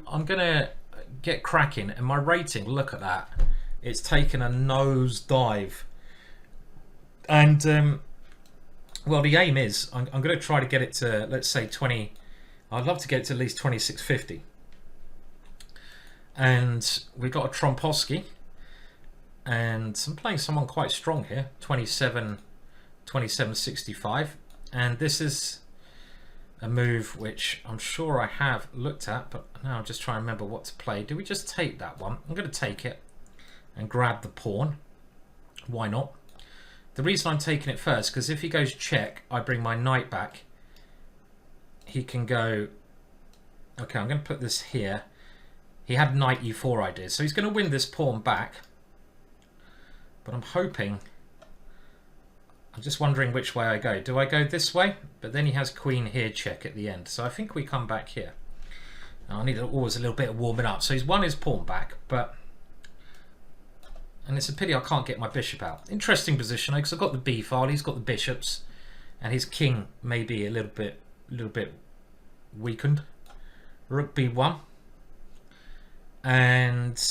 I'm gonna get cracking, and my rating, look at that, it's taken a nose dive. And well, the aim is I'm going to try to get it to, let's say 20. I'd love to get it to at least 2650. And we've got a Trompowsky, and I'm playing someone quite strong here, 2765, and this is a move which I'm sure I have looked at, but now I'm just trying to remember what to play. Do we just take that one? I'm going to take it and grab the pawn. Why not? The reason I'm taking it first, because if he goes check, I bring my knight back. He can go... Okay, I'm going to put this here. He had knight e4 ideas, so he's going to win this pawn back. But I'm hoping... I'm just wondering which way I go. Do I go this way? But then he has queen here check at the end. So I think we come back here. Now I need always a little bit of warming up. So he's won his pawn back, but... And it's a pity I can't get my bishop out. Interesting position, because I've got the b file, he's got the bishops, and his king may be a little bit weakened. Rook b1. And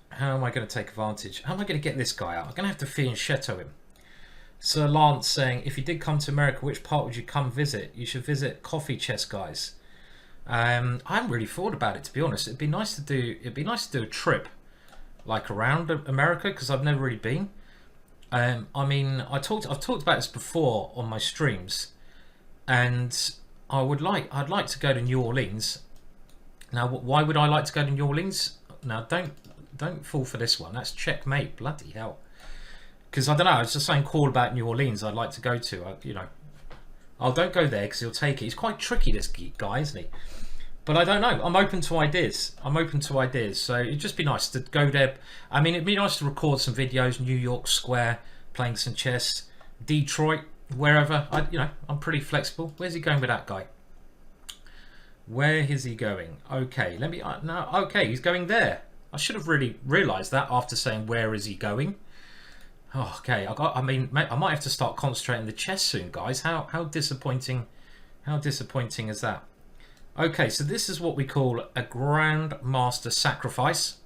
how am I going to take advantage? How am I going to get this guy out? I'm going to have to fianchetto him. Sir Lance saying, if you did come to America, which part would you come visit? You should visit Coffee Chess Guys. I haven't really thought about it, to be honest. It'd be nice to do a trip like around America, because I've never really been. I mean, I've talked about this before on my streams, and I'd like to go to New Orleans. Now, why would I like to go to New Orleans? Now, don't fall for this one. That's Checkmate. Bloody hell. Because I don't know. It's just something cool about New Orleans I'd like to go to. You know, don't go there because he'll take it. He's quite tricky, this guy, isn't he? But I don't know. I'm open to ideas. So it'd just be nice to go there. I mean, it'd be nice to record some videos. New York Square, playing some chess. Detroit, wherever. I'm pretty flexible. Where's he going with that guy? Where is he going? Okay, let me. No, okay, he's going there. I should have really realised that after saying where is he going. Oh, okay, I might have to start concentrating the chess soon, guys. How disappointing? How disappointing is that? Okay, so this is what we call a Grandmaster Sacrifice.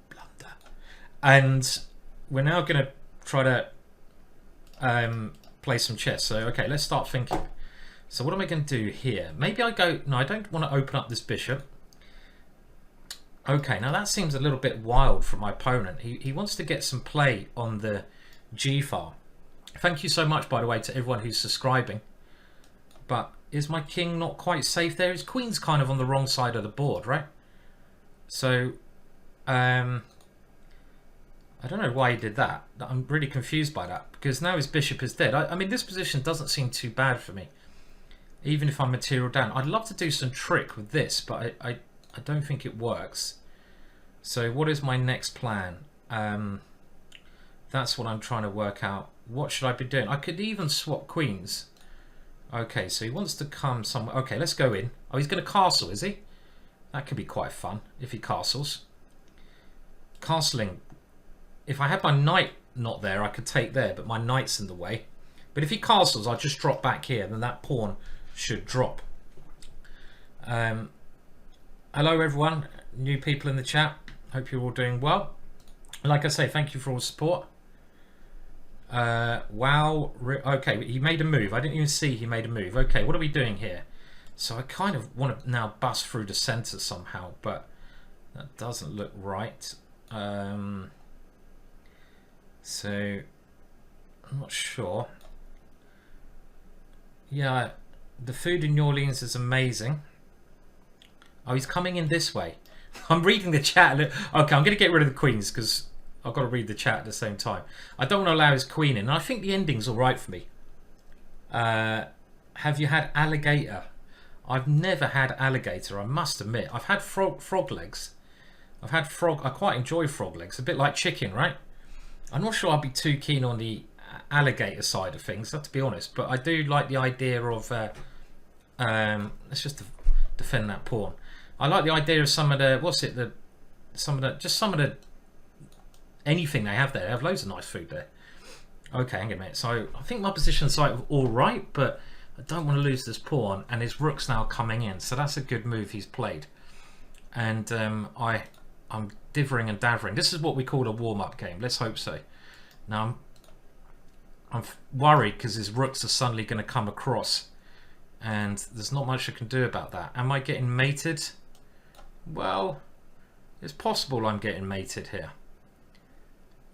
Blunder. And we're now going to try to play some chess. So, okay, let's start thinking. So what am I going to do here? Maybe I go... No, I don't want to open up this bishop. Okay, now that seems a little bit wild for my opponent. He wants to get some play on the G file. Thank you so much, by the way, to everyone who's subscribing. But is my king not quite safe there? His queen's kind of on the wrong side of the board, right? So, I don't know why he did that. I'm really confused by that, because now his bishop is dead. I mean, this position doesn't seem too bad for me, even if I'm material down. I'd love to do some trick with this, but I don't think it works. So what is my next plan? That's what I'm trying to work out. What should I be doing? I could even swap queens. Okay, so he wants to come somewhere. Okay, let's go in. Oh, he's going to castle, is he? That could be quite fun if he castles. Castling. If I had my knight not there, I could take there, but my knight's in the way. But if he castles, I'll just drop back here, then that pawn should drop. Hello everyone, new people in the chat. Hope you're all doing well. Like I say, thank you for all the support. Wow. Okay, he made a move. I didn't even see he made a move. Okay, what are we doing here? So I kind of want to now bust through the center somehow, but that doesn't look right. So I'm not sure. Yeah, the food in New Orleans is amazing. Oh, he's coming in this way. I'm reading the chat. Okay, I'm going to get rid of the queens because I've got to read the chat at the same time. I don't want to allow his queen in. And I think the ending's all right for me. Have you had alligator? I've never had alligator, I must admit. I've had frog legs. I've had frog. I quite enjoy frog legs. A bit like chicken, right? I'm not sure I'd be too keen on the alligator side of things, to be honest. But I do like the idea of... let's just defend that pawn. I like the idea of some of the... What's it? Some of the... Anything they have there. They have loads of nice food there. Okay, hang on a minute. So I think my position's like all right, but I don't want to lose this pawn, and his rook's now coming in, so that's a good move he's played. And I'm divering and davering. This is what we call a warm-up game. Let's hope so. Now I'm worried because his rooks are suddenly going to come across, and there's not much I can do about that. Am I getting mated? Well, it's possible I'm getting mated here.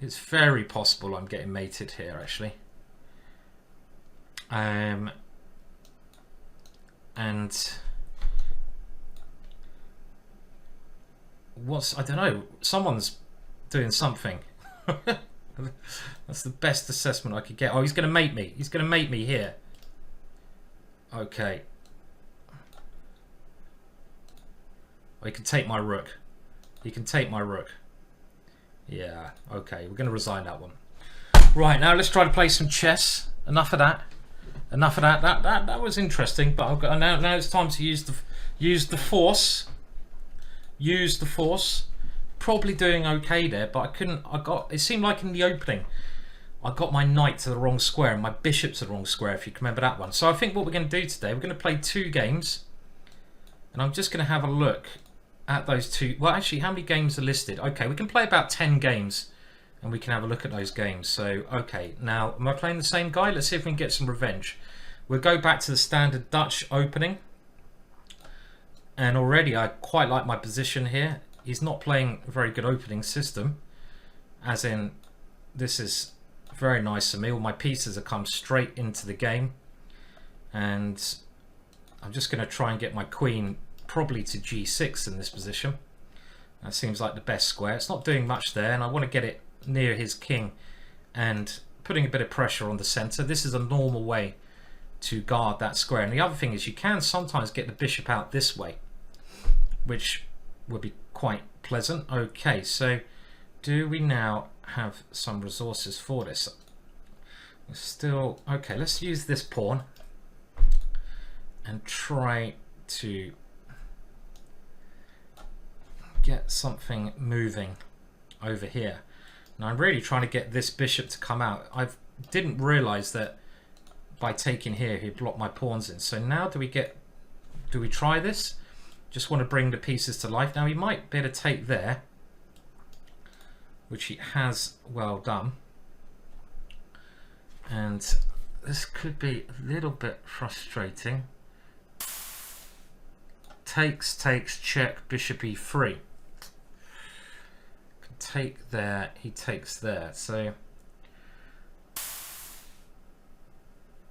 It's very possible I'm getting mated here, actually. And I don't know, someone's doing something. That's the best assessment I could get. Oh, he's going to mate me. He's going to mate me here. Okay. Oh, he can take my rook. He can take my rook. Yeah, okay. We're going to resign that one. Right, now let's try to play some chess. Enough of that. Enough of that. That was interesting, but I've got, now it's time to use the force. Use the force. Probably doing okay there, but it seemed like in the opening I got my knight to the wrong square and my bishop to the wrong square, if you can remember that one. So I think what we're going to do today, we're going to play 2 games, and I'm just going to have a look at those 2. Well, actually, how many games are listed? Okay, we can play about 10 games and we can have a look at those games. So okay, now am I playing the same guy? Let's see if we can get some revenge. We'll go back to the standard Dutch opening, and already I quite like my position here. He's not playing a very good opening system, as in this is very nice of me. All my pieces have come straight into the game, and I'm just going to try and get my queen probably to g6 in this position. That seems like the best square. It's not doing much there, and I want to get it near his king and putting a bit of pressure on the center. This is a normal way to guard that square. And the other thing is you can sometimes get the bishop out this way, which would be quite pleasant. Okay, so do we now have some resources for this? Still, okay, let's use this pawn and try to get something moving over here. Now I'm really trying to get this bishop to come out. I didn't realize that by taking here he'd block my pawns in. So now do we try this? Just want to bring the pieces to life. Now he might be able to take there, which he has well done. And this could be a little bit frustrating. Takes, check, bishop e3. Can take there, he takes there. So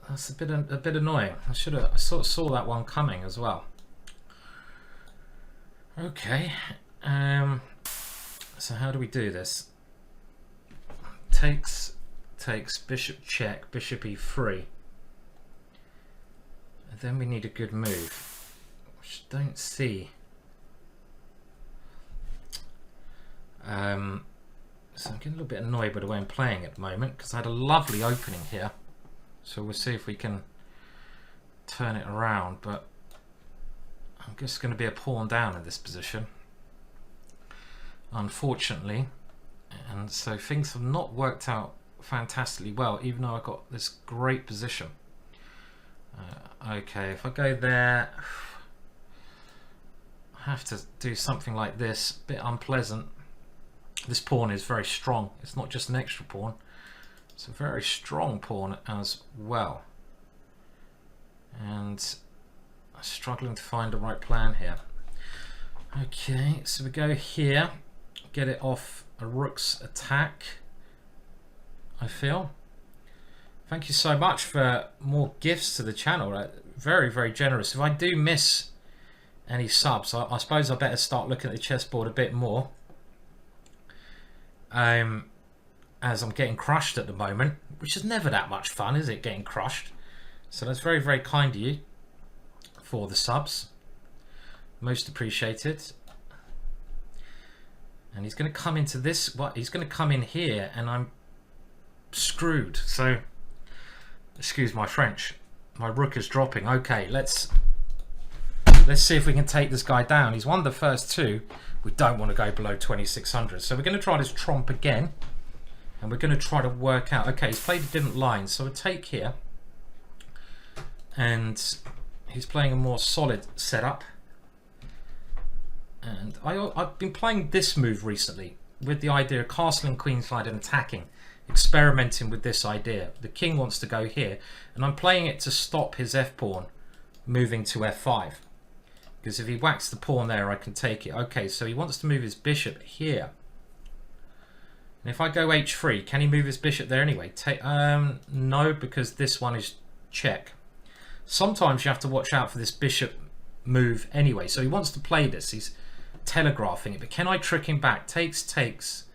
that's a bit annoying. I sort of saw that one coming as well. Okay, so how do we do this? Takes, bishop check, bishop e3. And then we need a good move, which I don't see. So I'm getting a little bit annoyed by the way I'm playing at the moment, because I had a lovely opening here. So we'll see if we can turn it around, but I'm just going to be a pawn down in this position, unfortunately, and so things have not worked out fantastically well, even though I got this great position. Okay, if I go there, I have to do something like this, a bit unpleasant. This pawn is very strong. It's not just an extra pawn, it's a very strong pawn as well, and I'm struggling to find the right plan here. Okay, so we go here, get it off a rook's attack, I feel. Thank you so much for more gifts to the channel. Very, very generous. If I do miss any subs, I suppose I better start looking at the chessboard a bit more. As I'm getting crushed at the moment, which is never that much fun, is it, getting crushed? So that's very, very kind of you for the subs, most appreciated. And he's going to come into this, he's going to come in here, and I'm screwed. So excuse my French, my rook is dropping. Okay, let's see if we can take this guy down. He's won the first 2. We don't want to go below 2600, so we're going to try this tromp again, and we're going to try to work out. Okay, he's played a different line, so we'll take here. and he's playing a more solid setup. And I've been playing this move recently with the idea of castling queenside and attacking, experimenting with this idea. The king wants to go here, and I'm playing it to stop his f-pawn moving to f5. Because if he whacks the pawn there, I can take it. Okay, so he wants to move his bishop here. And if I go h3, can he move his bishop there anyway? No, because this one is check. Sometimes you have to watch out for this bishop move anyway. So he wants to play this. He's telegraphing it. But can I trick him back? Takes.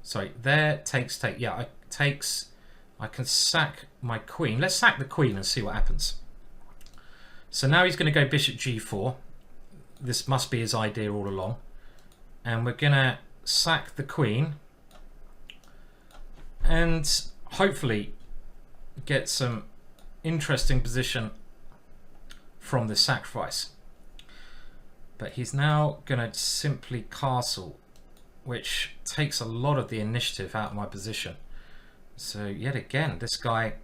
Sorry, there, takes. Yeah, takes. I can sack my queen. Let's sack the queen and see what happens. So now he's going to go bishop g4. This must be his idea all along. And we're going to sack the queen. And hopefully get some interesting position from the sacrifice. But he's now going to simply castle, which takes a lot of the initiative out of my position. So yet again, this guy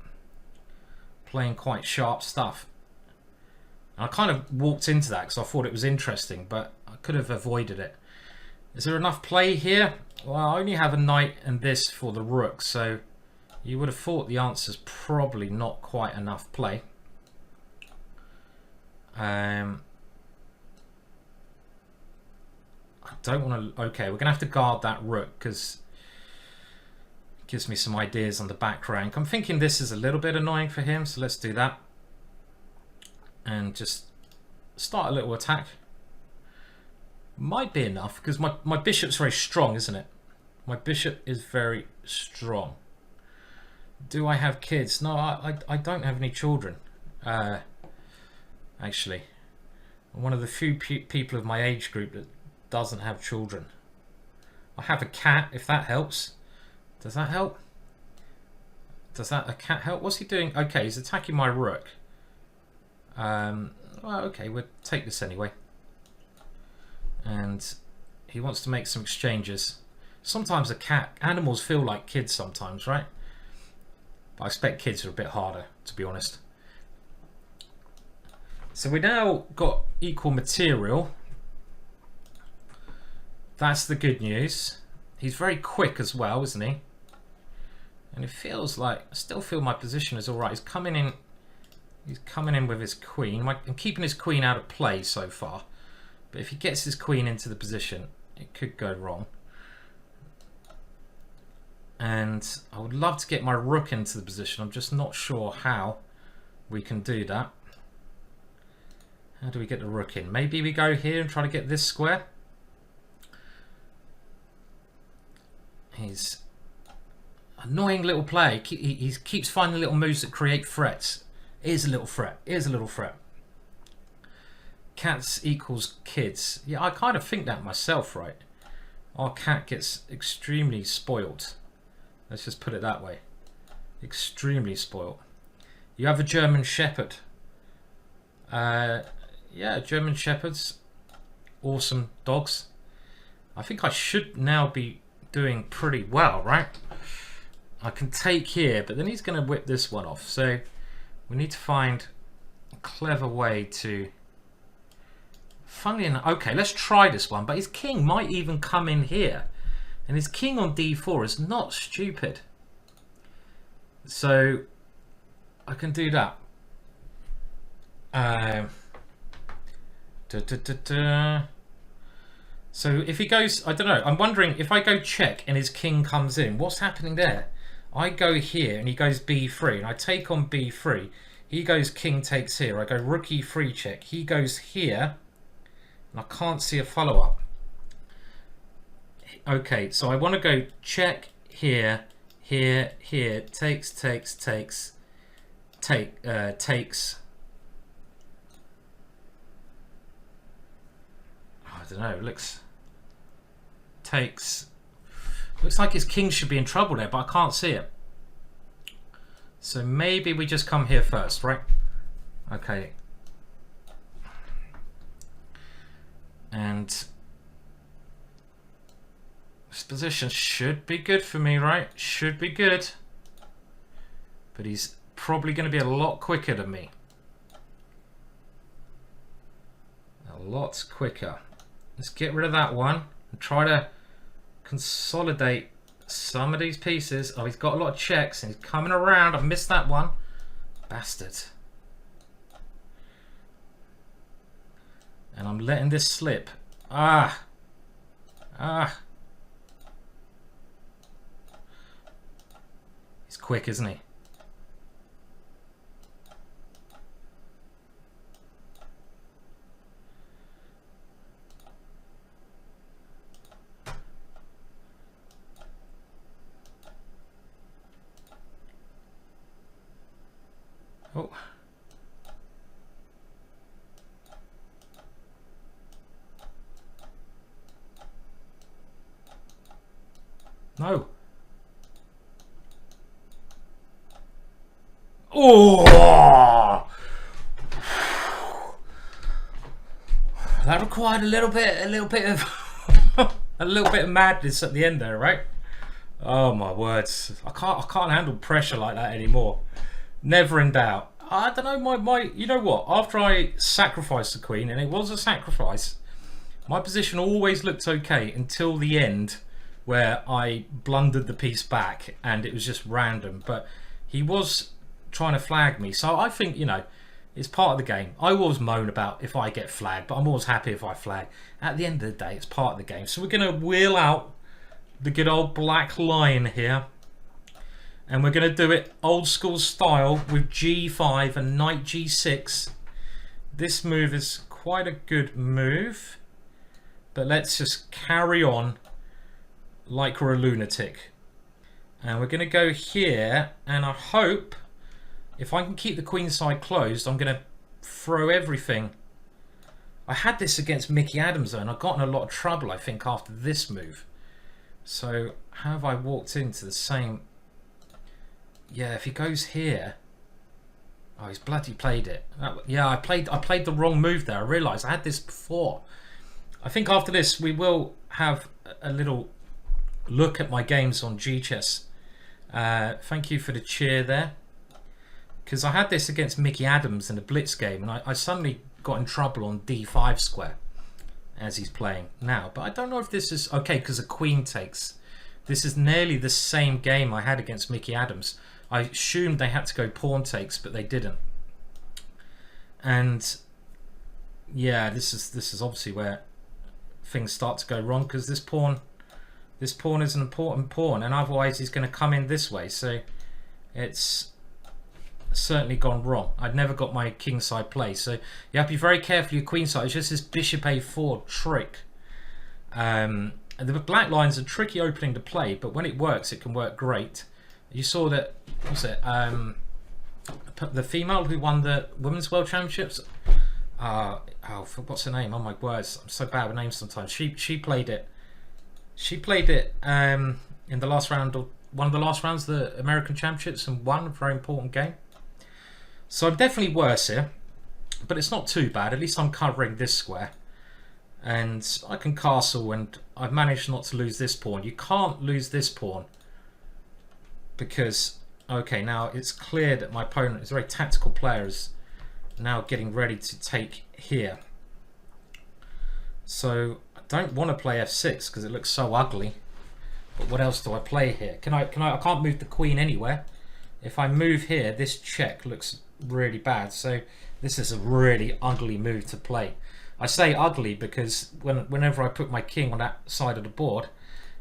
playing quite sharp stuff. I kind of walked into that because I thought it was interesting, but I could have avoided it. Is there enough play here? Well, I only have a knight and this for the rook, so you would have thought the answer's probably not quite enough play. I don't want to... Okay, we're going to have to guard that rook because it gives me some ideas on the back rank. I'm thinking this is a little bit annoying for him, so let's do that. And just start a little attack. Might be enough because my bishop's very strong, isn't it? My bishop is very strong. Do I have kids? No, I don't have any children. Actually, I'm one of the few people of my age group that doesn't have children. I have a cat, if that helps. Does that help? Does that a cat help? What's he doing? Okay, he's attacking my rook. Well, okay, we'll take this anyway. And he wants to make some exchanges. Sometimes animals feel like kids sometimes, right? But I expect kids are a bit harder, to be honest. So we now got equal material. That's the good news. He's very quick as well, isn't he? And it feels like, I still feel my position is alright. He's coming in with his queen. I'm keeping his queen out of play so far. But if he gets his queen into the position, it could go wrong. And I would love to get my rook into the position. I'm just not sure how we can do that. How do we get the rook in? Maybe we go here and try to get this square. He's annoying little play. He keeps finding little moves that create threats. Here's a little threat. Here's a little threat. Cats equals kids. Yeah, I kind of think that myself, right? Our cat gets extremely spoiled. Let's just put it that way. Extremely spoiled. You have a German Shepherd. Yeah, German Shepherds. Awesome dogs. I think I should now be doing pretty well, right? I can take here, but then he's going to whip this one off. So we need to find a clever way to... Funnily enough, okay, let's try this one. But his king might even come in here. And his king on d4 is not stupid. So I can do that. So if he goes, I don't know, I'm wondering if I go check and his king comes in, what's happening there? I go here and he goes b3 and I take on b3. He goes king takes here. I go rook e3 check. He goes here and I can't see a follow-up. Okay, so I want to go check here, here, here, takes. I don't know, looks like his king should be in trouble there, but I can't see it. So maybe we just come here first, right? Okay. And this position should be good for me, right? Should be good. But he's probably going to be a lot quicker than me. Lots quicker. Let's get rid of that one and try to consolidate some of these pieces. Oh, he's got a lot of checks and he's coming around. I missed that one. Bastard. And I'm letting this slip. Ah. He's quick, isn't he? Oh. No. Oh. That required a little bit of a little bit of madness at the end there, right? Oh my words. I can't handle pressure like that anymore. Never in doubt. I don't know, you know what? After I sacrificed the queen, and it was a sacrifice, my position always looked okay until the end, where I blundered the piece back and it was just random. But he was trying to flag me, so I think, you know, it's part of the game. I always moan about if I get flagged, but I'm always happy if I flag. At the end of the day, it's part of the game. So we're going to wheel out the good old black lion here. And we're going to do it old school style with g5 and knight g6. This move is quite a good move. But let's just carry on like we're a lunatic. And we're going to go here. And I hope, if I can keep the queen side closed, I'm going to throw everything. I had this against Mickey Adams though, and I got in a lot of trouble, I think, after this move. So how have I walked into the same... Yeah, if he goes here... Oh, he's bloody played it. Yeah, I played the wrong move there. I realised I had this before. I think after this we will have a little look at my games on G-Chess. Thank you for the cheer there. Because I had this against Mickey Adams in a blitz game, and I suddenly got in trouble on d5 square as he's playing now. But I don't know if this is... Okay, because a queen takes. This is nearly the same game I had against Mickey Adams. I assumed they had to go pawn takes, but they didn't. And yeah, this is obviously where things start to go wrong, because this pawn is an important pawn, and otherwise he's going to come in this way. So it's certainly gone wrong. I'd never got my kingside play, so you have to be very careful your queenside. It's just this bishop a4 trick. And the black line's a tricky opening to play, but when it works, it can work great. You saw that, what was it, the female who won the Women's World Championships, what's her name? Oh my words, I'm so bad with names sometimes. She played it. She played it in the last round, of one of the last rounds of the American Championships, and won a very important game. So I'm definitely worse here, but it's not too bad. At least I'm covering this square. And I can castle, and I've managed not to lose this pawn. You can't lose this pawn because, okay, now it's clear that my opponent is a very tactical player, is now getting ready to take here. So I don't want to play f6 because it looks so ugly. But what else do I play here? I can't move the queen anywhere. If I move here, this check looks really bad. So this is a really ugly move to play. I say ugly because whenever I put my king on that side of the board,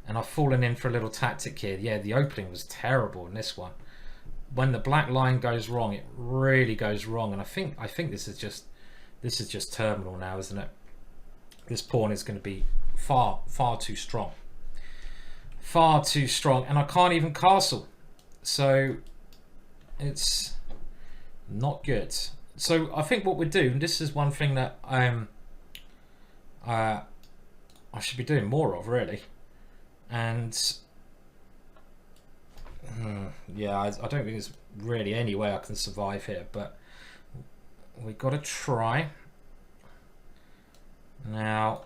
and I've fallen in for a little tactic here. Yeah, the opening was terrible in this one. When the black line goes wrong, it really goes wrong. And I think this is just terminal now, isn't it? This pawn is going to be far too strong. Far too strong, and I can't even castle. So it's not good. So I think what we're doing, this is one thing that I should be doing more of, really. And yeah, I don't think there's really any way I can survive here, but we got to try. Now,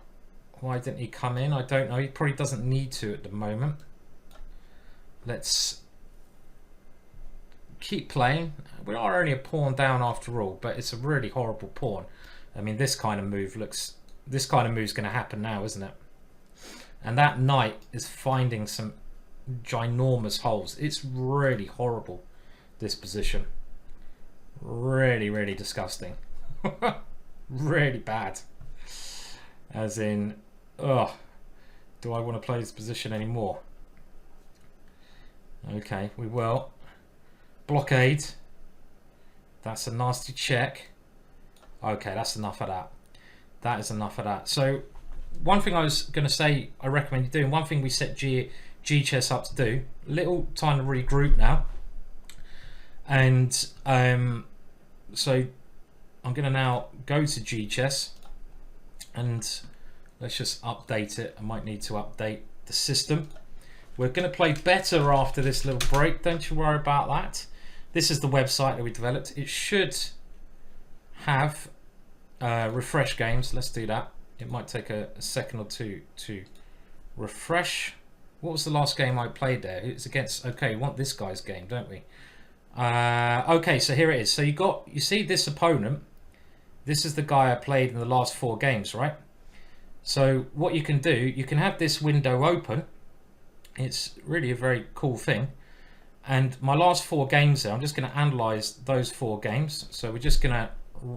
why didn't he come in? I don't know. He probably doesn't need to at the moment. Let's keep playing. We are only a pawn down after all, but it's a really horrible pawn. I mean, this kind of move looks this kind of move's going to happen now, isn't it? And that knight is finding some ginormous holes. It's really horrible, this position. Really, really disgusting. Really bad. As in, ugh, do I want to play this position anymore? Okay, we will. Blockade. That's a nasty check. Okay, that's enough of that. That is enough of that. So, one thing I was going to say I recommend you doing, one thing we set G-Chess up to do, little time to regroup now. And so I'm going to now go to G-Chess and let's just update it. I might need to update the system. We're going to play better after this little break. Don't you worry about that. This is the website that we developed. It should have refresh games. Let's do that. It might take a second or two to refresh. What was the last game I played there? It's against, okay, we want this guy's game, don't we? Okay, so here it is. So you see this opponent. This is the guy I played in the last 4 games, right? So what you can do, you can have this window open. It's really a very cool thing. And my last 4 games there, I'm just going to analyze those 4 games. So we're just going to,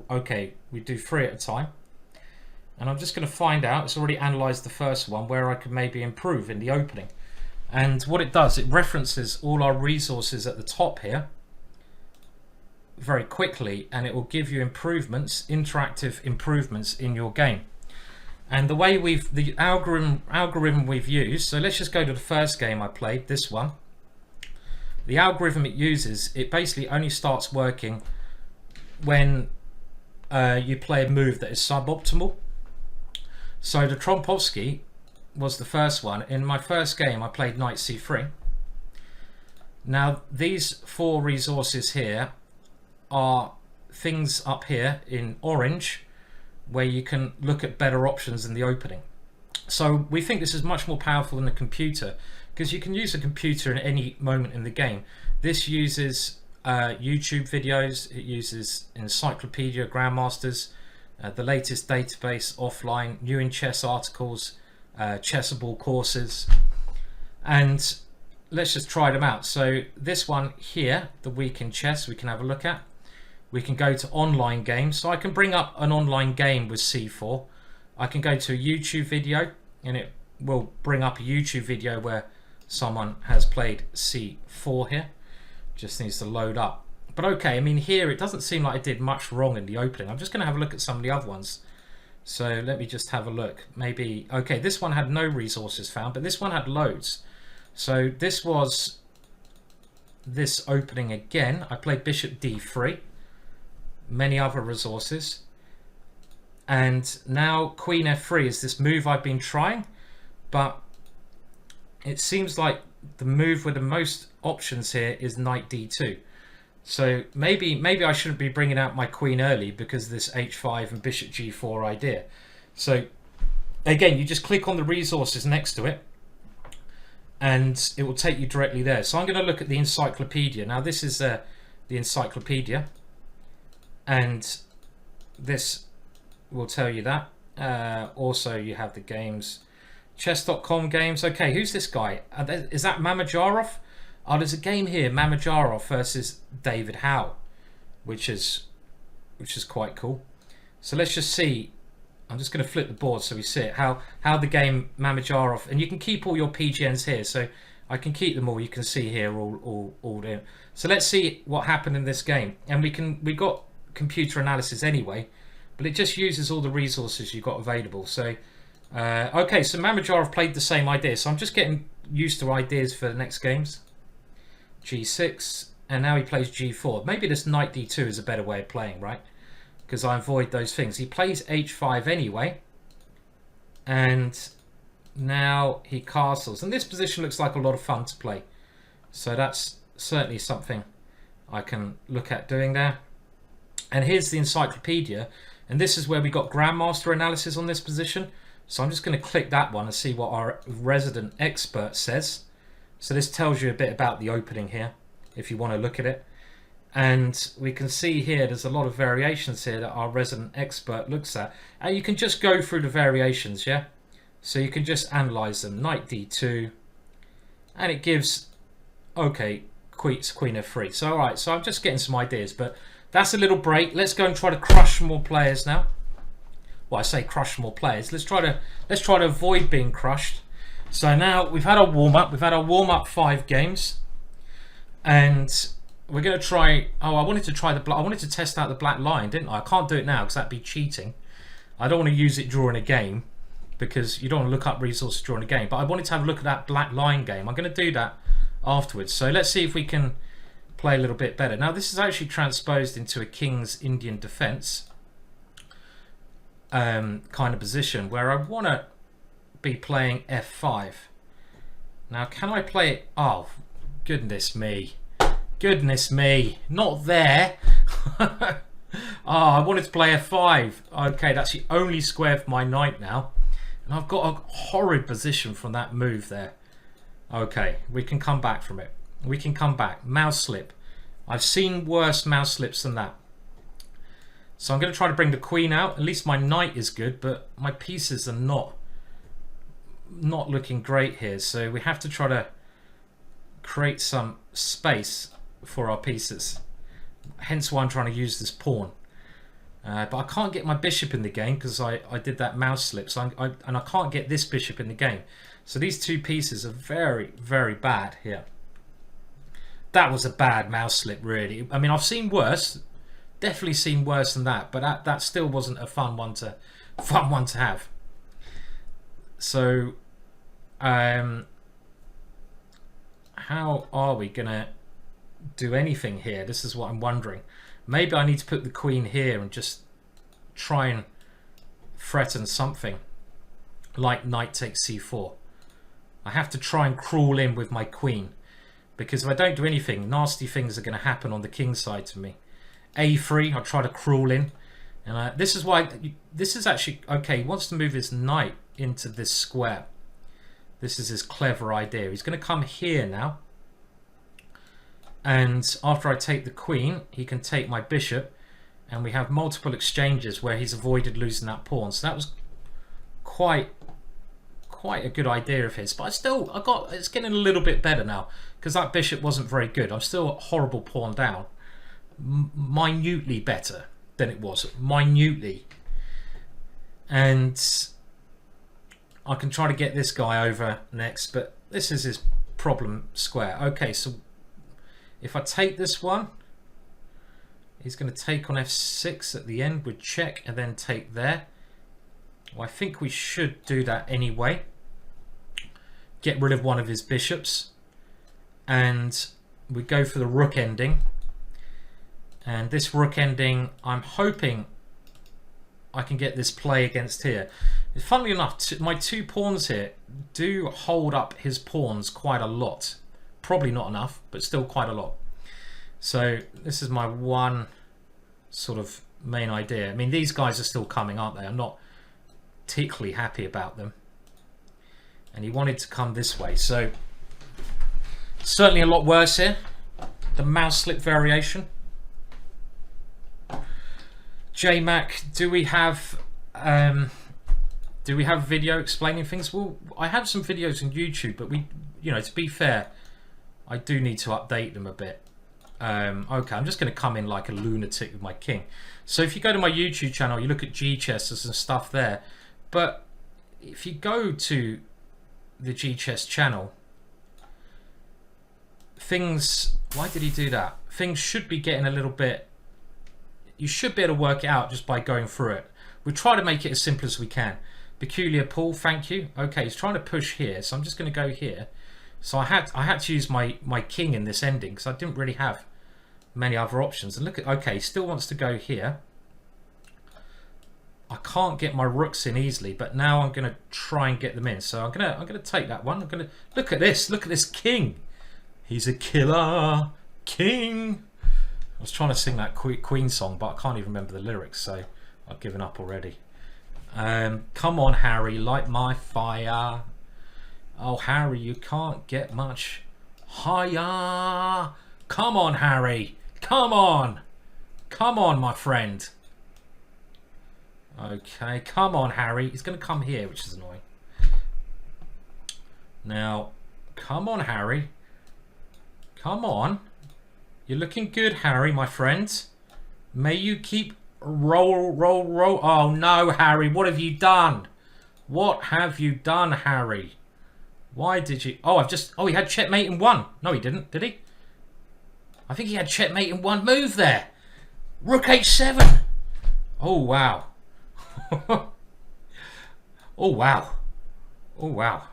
okay, we do 3 at a time. And I'm just going to find out, it's already analysed the first one, where I could maybe improve in the opening. And what it does, it references all our resources at the top here very quickly, and it will give you improvements, interactive improvements in your game. And the way the algorithm we've used, so let's just go to the first game I played, this one. The algorithm it uses, it basically only starts working when you play a move that is suboptimal. So the Trompowsky was the first one. In my first game, I played knight c3. Now, these 4 resources here are things up here in orange where you can look at better options in the opening. So we think this is much more powerful than a computer because you can use a computer in any moment in the game. This uses YouTube videos, it uses encyclopedia, grandmasters, the latest database offline, new in chess articles, chessable courses, and let's just try them out. So this one here, the week in chess, we can have a look at. We can go to online games. So I can bring up an online game with c4. I can go to a YouTube video and it will bring up a YouTube video where someone has played c4 here. Just needs to load up. But okay, I mean here it doesn't seem like I did much wrong in the opening. I'm just going to have a look at some of the other ones. So let me just have a look. Maybe, okay, this one had no resources found, but this one had loads. So this was this opening again. I played bishop d3. Many other resources. And now queen f3 is this move I've been trying. But it seems like the move with the most options here is knight d2. So maybe I shouldn't be bringing out my queen early because of this h5 and bishop g4 idea. So again, you just click on the resources next to it and it will take you directly there. So I'm going to look at the encyclopedia. Now this is the encyclopedia and this will tell you that. Also you have the games, chess.com games. Okay, who's this guy? Is that Mamajarov? Oh, there's a game here, Mamajarov versus David Howe, which is quite cool. So let's just see. I'm just going to flip the board so we see it. How the game Mamajarov, and you can keep all your PGNs here. So I can keep them all. You can see here all in. So let's see what happened in this game. And we got computer analysis anyway, but it just uses all the resources you've got available. So okay, so Mamajarov played the same idea. So I'm just getting used to ideas for the next games. G6, and now he plays G4. Maybe this knight D2 is a better way of playing, right? Because I avoid those things. He plays H5 anyway, and now he castles. And this position looks like a lot of fun to play. So that's certainly something I can look at doing there. And here's the encyclopedia, and this is where we got grandmaster analysis on this position. So I'm just going to click that one and see what our resident expert says. So this tells you a bit about the opening here, if you want to look at it. And we can see here there's a lot of variations here that our resident expert looks at, and you can just go through the variations, yeah, so you can just analyze them. Knight d2, and it gives, okay, queen f3. So all right, so I'm just getting some ideas, but that's a little break. Let's go and try to crush more players now. Well, I say crush more players. Let's try to avoid being crushed. So now we've had our warm-up. We've had our warm-up 5 games, and we're going to try. Oh, I wanted to test out the black line, didn't I? I can't do it now because that'd be cheating. I don't want to use it during a game because you don't want to look up resources during a game. But I wanted to have a look at that black line game. I'm going to do that afterwards. So let's see if we can play a little bit better. Now this is actually transposed into a King's Indian defense kind of position where I want to be playing f5. Now can I play it? Oh, goodness me. Goodness me, not there. Oh, I wanted to play f5. Okay, that's the only square for my knight now. And I've got a horrid position from that move there. Okay, we can come back from it. We can come back. Mouse slip. I've seen worse mouse slips than that. So I'm going to try to bring the queen out. At least my knight is good, but my pieces are not looking great here. So we have to try to create some space for our pieces, hence why I'm trying to use this pawn, but I can't get my bishop in the game because I did that mouse slip, so and I can't get this bishop in the game, so these 2 pieces are very, very bad here. That was a bad mouse slip, really. I mean, I've seen worse, definitely seen worse than that, but that still wasn't a fun one to have. So how are we gonna do anything here? This is what I'm wondering. Maybe I need to put the queen here and just try and threaten something like knight takes c4. I have to try and crawl in with my queen, because if I don't do anything, nasty things are going to happen on the king side to me. a3, I'll try to crawl in, and this is why this is actually okay. He wants to move his knight into this square. This is his clever idea. He's going to come here now, and after I take the queen, he can take my bishop, and we have multiple exchanges where he's avoided losing that pawn. So that was quite a good idea of his. But it's getting a little bit better now because that bishop wasn't very good. I'm still a horrible pawn down, minutely better than it was, minutely. And I can try to get this guy over next, but this is his problem square. Okay, so if I take this one, he's going to take on f6 at the end with check and then take there. Well, I think we should do that anyway. Get rid of one of his bishops, and we go for the rook ending. And this rook ending, I'm hoping I can get this play against here. Funnily enough, my 2 pawns here do hold up his pawns quite a lot. Probably not enough, but still quite a lot. So this is my one sort of main idea. I mean, these guys are still coming, aren't they? I'm not particularly happy about them. And he wanted to come this way. So certainly a lot worse here. The mouse slip variation. JMac, do we have video explaining things? Well, I have some videos on YouTube, but to be fair, I do need to update them a bit. Okay, I'm just going to come in like a lunatic with my king. So if you go to my YouTube channel, you look at G-chess, there's some stuff there. But if you go to the G-chess channel, things... Why did he do that? Things should be getting a little bit... You should be able to work it out just by going through it. We'll try to make it as simple as we can. Peculiar Paul, thank you. Okay, he's trying to push here, so I'm just going to go here. So I had to use my king in this ending because I didn't really have many other options. And look at, okay, he still wants to go here. I can't get my rooks in easily, but now I'm going to try and get them in. So I'm gonna take that one. I'm gonna look at this king. He's a killer king. I was trying to sing that Queen song, but I can't even remember the lyrics, so I've given up already. Come on, Harry, light my fire. Oh, Harry, you can't get much higher. Come on, Harry, Come on. Come on, my friend. Okay, come on, Harry. He's going to come here, which is annoying. Now, come on, Harry. Come on. You're looking good, Harry, my friend. May you keep roll. Oh, no, Harry. What have you done? What have you done, Harry? Why did you... Oh, he had checkmate in one. No, he didn't, did he? I think he had checkmate in one move there. Rook h7. Oh, wow. Oh, wow. Oh, wow.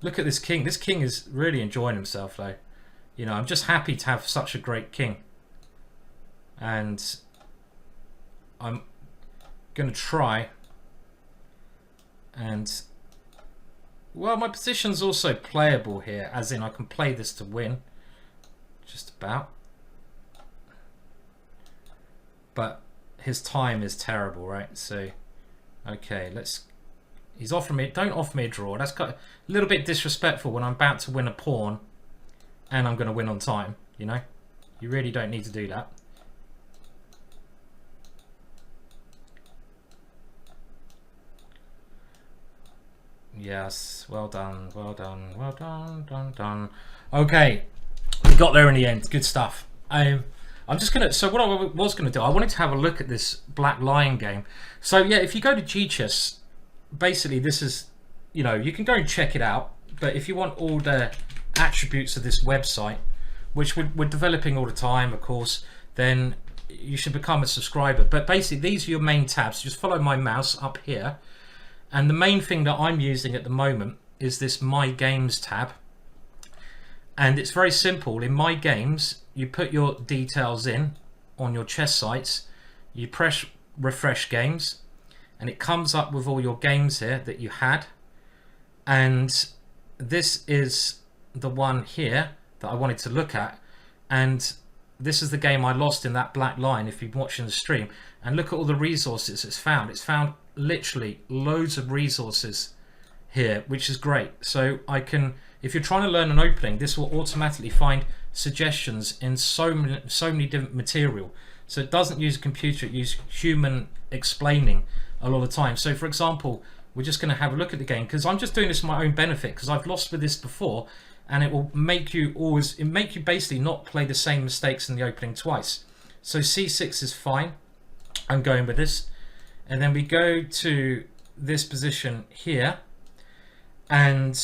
Look at this king. This king is really enjoying himself, though. You know, I'm just happy to have such a great king. And I'm going to try and... Well, my position's also playable here, as in I can play this to win. Just about. But his time is terrible, right? So, okay, let's... He's offering me... Don't offer me a draw. That's got a little bit disrespectful when I'm about to win a pawn and I'm going to win on time, you know? You really don't need to do that. Yes, well done, well done, well done, done. Okay, we got there in the end. Good stuff. I'm just gonna. So what I was gonna do, I wanted to have a look at this Black Lion game. So yeah, if you go to Lichess, basically this is, you know, you can go and check it out. But if you want all the attributes of this website, which we're developing all the time, of course, then you should become a subscriber. But basically, these are your main tabs. Just follow my mouse up here. And the main thing that I'm using at the moment is this My Games tab. And it's very simple. In My Games, you put your details in on your chess sites. You press refresh games. And it comes up with all your games here that you had. And this is the one here that I wanted to look at. And this is the game I lost in that Black Line, if you've been watching the stream. And look at all the resources it's found. It's found literally loads of resources here, which is great. So I can, if you're trying to learn an opening, this will automatically find suggestions in so many different material. So it doesn't use a computer, it uses human explaining a lot of the time. So for example, we're just going to have a look at the game, because I'm just doing this for my own benefit, because I've lost with this before, and it will make you basically not play the same mistakes in the opening twice. So c6 is fine. I'm going with this. And then we go to this position here, and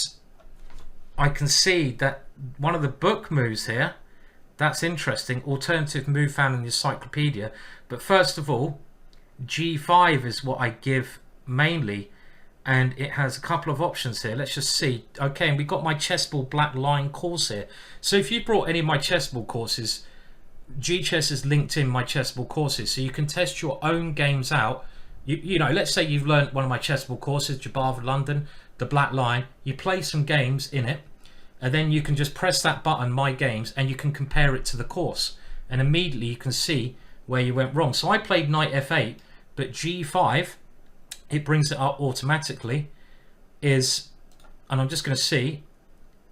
I can see that one of the book moves here, that's interesting, alternative move found in the encyclopedia. But first of all, g5 is what I give mainly, and it has a couple of options here. Let's just see. Okay, and we got my chessball Black Line course here. So if you brought any of my chessball courses, G-Chess is linked in my chessball courses, so you can test your own games out. You know, let's say you've learned one of my chessball courses, Jabava London, the Black Line. You play some games in it, and then you can just press that button, My Games, and you can compare it to the course. And immediately you can see where you went wrong. So I played knight f8, but g5, it brings it up automatically, and I'm just going to see,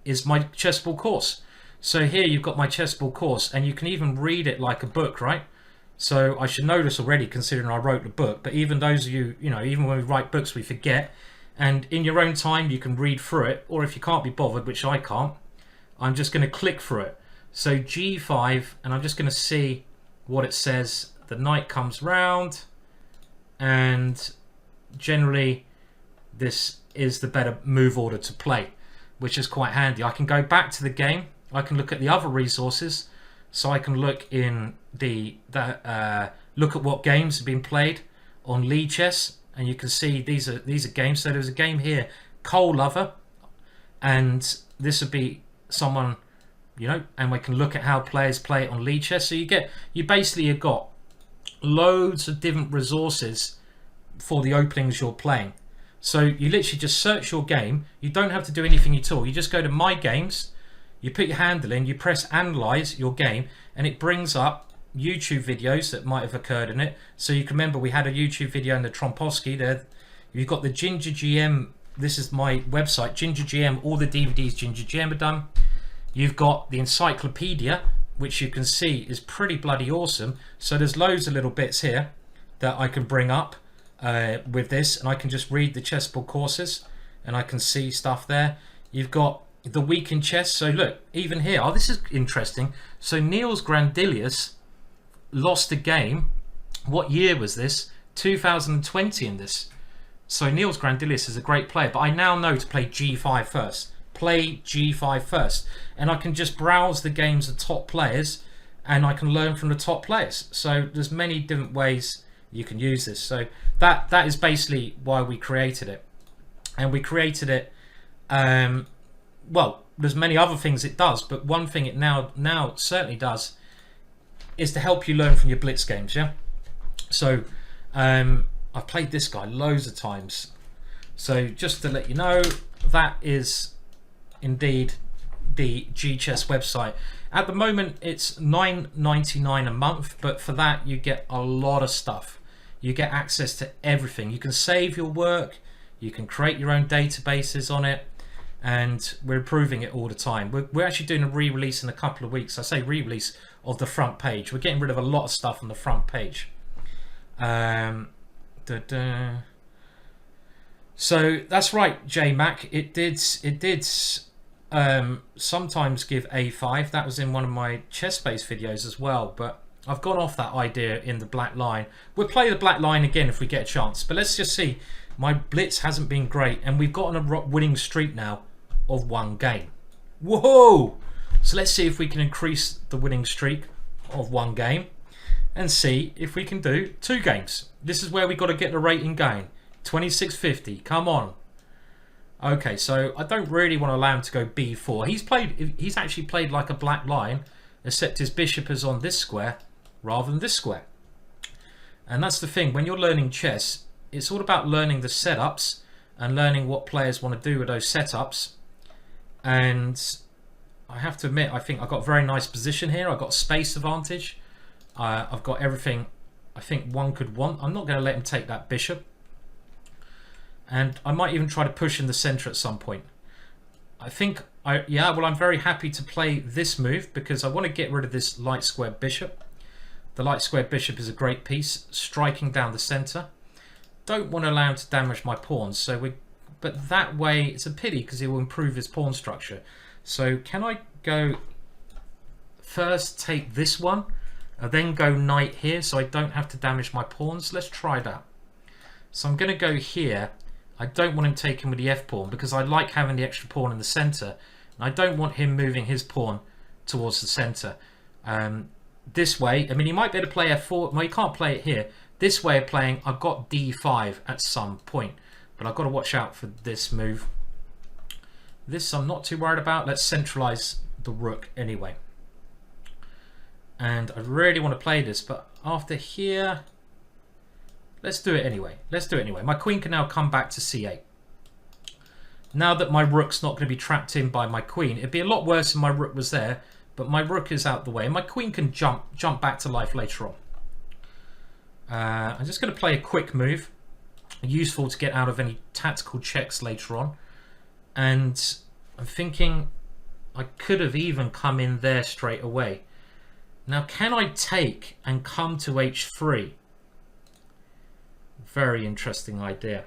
is my chessball course. So here you've got my chessball course, and you can even read it like a book, right? So I should know this already, considering I wrote the book. But even those of you, you know, even when we write books, we forget. And in your own time, you can read through it. Or if you can't be bothered, which I can't, I'm just going to click through it. So g5, and I'm just going to see what it says. The knight comes round, and generally this is the better move order to play, which is quite handy. I can go back to the game. I can look at the other resources. So I can look in look at what games have been played on Lichess, and you can see these are games. So there's a game here, Coal Lover, and this would be someone, you know, and we can look at how players play it on Lichess. So you basically have got loads of different resources for the openings you're playing. So you literally just search your game. You don't have to do anything at all. You just go to My Games. You put your handle in, you press analyze your game, and it brings up YouTube videos that might have occurred in it. So you can remember we had a YouTube video in the Trompowsky there. You've got the GingerGM, this is my website, GingerGM, all the DVDs GingerGM are done. You've got the encyclopedia, which you can see is pretty bloody awesome. So there's loads of little bits here that I can bring up with this, and I can just read the chessboard courses and I can see stuff there. You've got the week in chess. So look, even here, oh, this is interesting. So Niels Grandilius lost a game. What year was this? 2020 in this. So Niels Grandilius is a great player, but I now know to play g5 first. Play g5 first, and I can just browse the games of top players, and I can learn from the top players. So there's many different ways you can use this. So that is basically why we created it, and we created it. Well, there's many other things it does, but one thing it now certainly does is to help you learn from your blitz games. Yeah. So I've played this guy loads of times. So just to let you know, that is indeed the GChess website. At the moment it's $9.99 a month, but for that you get a lot of stuff. You get access to everything. You can save your work, you can create your own databases on it, and we're improving it all the time. We're actually doing a re-release in a couple of weeks. I say re-release of the front page. We're getting rid of a lot of stuff on the front page. So that's right, JMac. It did sometimes give A5. That was in one of my chess-based videos as well, but I've gone off that idea in the black line. We'll play the black line again if we get a chance, but let's just see. My blitz hasn't been great, and we've got on a winning streak now of 1 game. Whoa! So let's see if we can increase the winning streak of 1 game and see if we can do 2 games. This is where we got to get the rating going. 2650, come on. Okay, so I don't really want to allow him to go b4. He's actually played like a black line, except his bishop is on this square rather than this square. And that's the thing, when you're learning chess, it's all about learning the setups and learning what players want to do with those setups. And I have to admit, I think I've got a very nice position here. I've got space advantage. I've got everything I think one could want. I'm not going to let him take that bishop. And I might even try to push in the center at some point. I'm very happy to play this move because I want to get rid of this light square bishop. The light square bishop is a great piece, striking down the center. Don't want to allow him to damage my pawns, but that way it's a pity because it will improve his pawn structure. So can I go first, take this one, and then go knight here so I don't have to damage my pawns? Let's try that. So I'm going to go here. I don't want him taking with the f pawn because I like having the extra pawn in the center, and I don't want him moving his pawn towards the center. This way, I mean, he might be able to play f4. Well, he can't play it here. This way of playing, I've got d5 at some point, but I've got to watch out for this move. This I'm not too worried about. Let's centralize the rook anyway. And I really want to play this, but after here, let's do it anyway. Let's do it anyway. My queen can now come back to c8. Now that my rook's not going to be trapped in by my queen, it'd be a lot worse if my rook was there, but my rook is out the way. My queen can jump back to life later on. I'm just going to play a quick move, useful to get out of any tactical checks later on. And I'm thinking I could have even come in there straight away. Now, can I take and come to h3? Very interesting idea.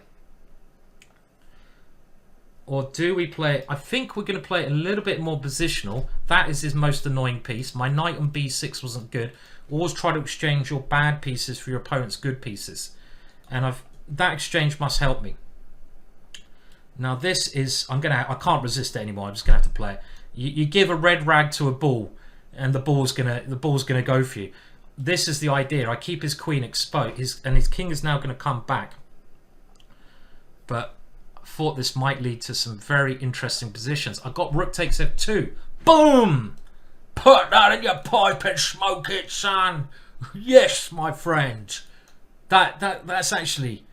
Or do we play it? I think we're going to play it a little bit more positional. That is his most annoying piece. My knight on b6 wasn't good. Always try to exchange your bad pieces for your opponent's good pieces. And that exchange must help me. Now this is, I can't resist it anymore. I'm just gonna have to play it. You give a red rag to a bull, and the bull's gonna go for you. This is the idea. I keep his queen exposed, and his king is now gonna come back. But I thought this might lead to some very interesting positions. I got rook takes f2. Boom! Put that in your pipe and smoke it, son. Yes, my friend. That's actually,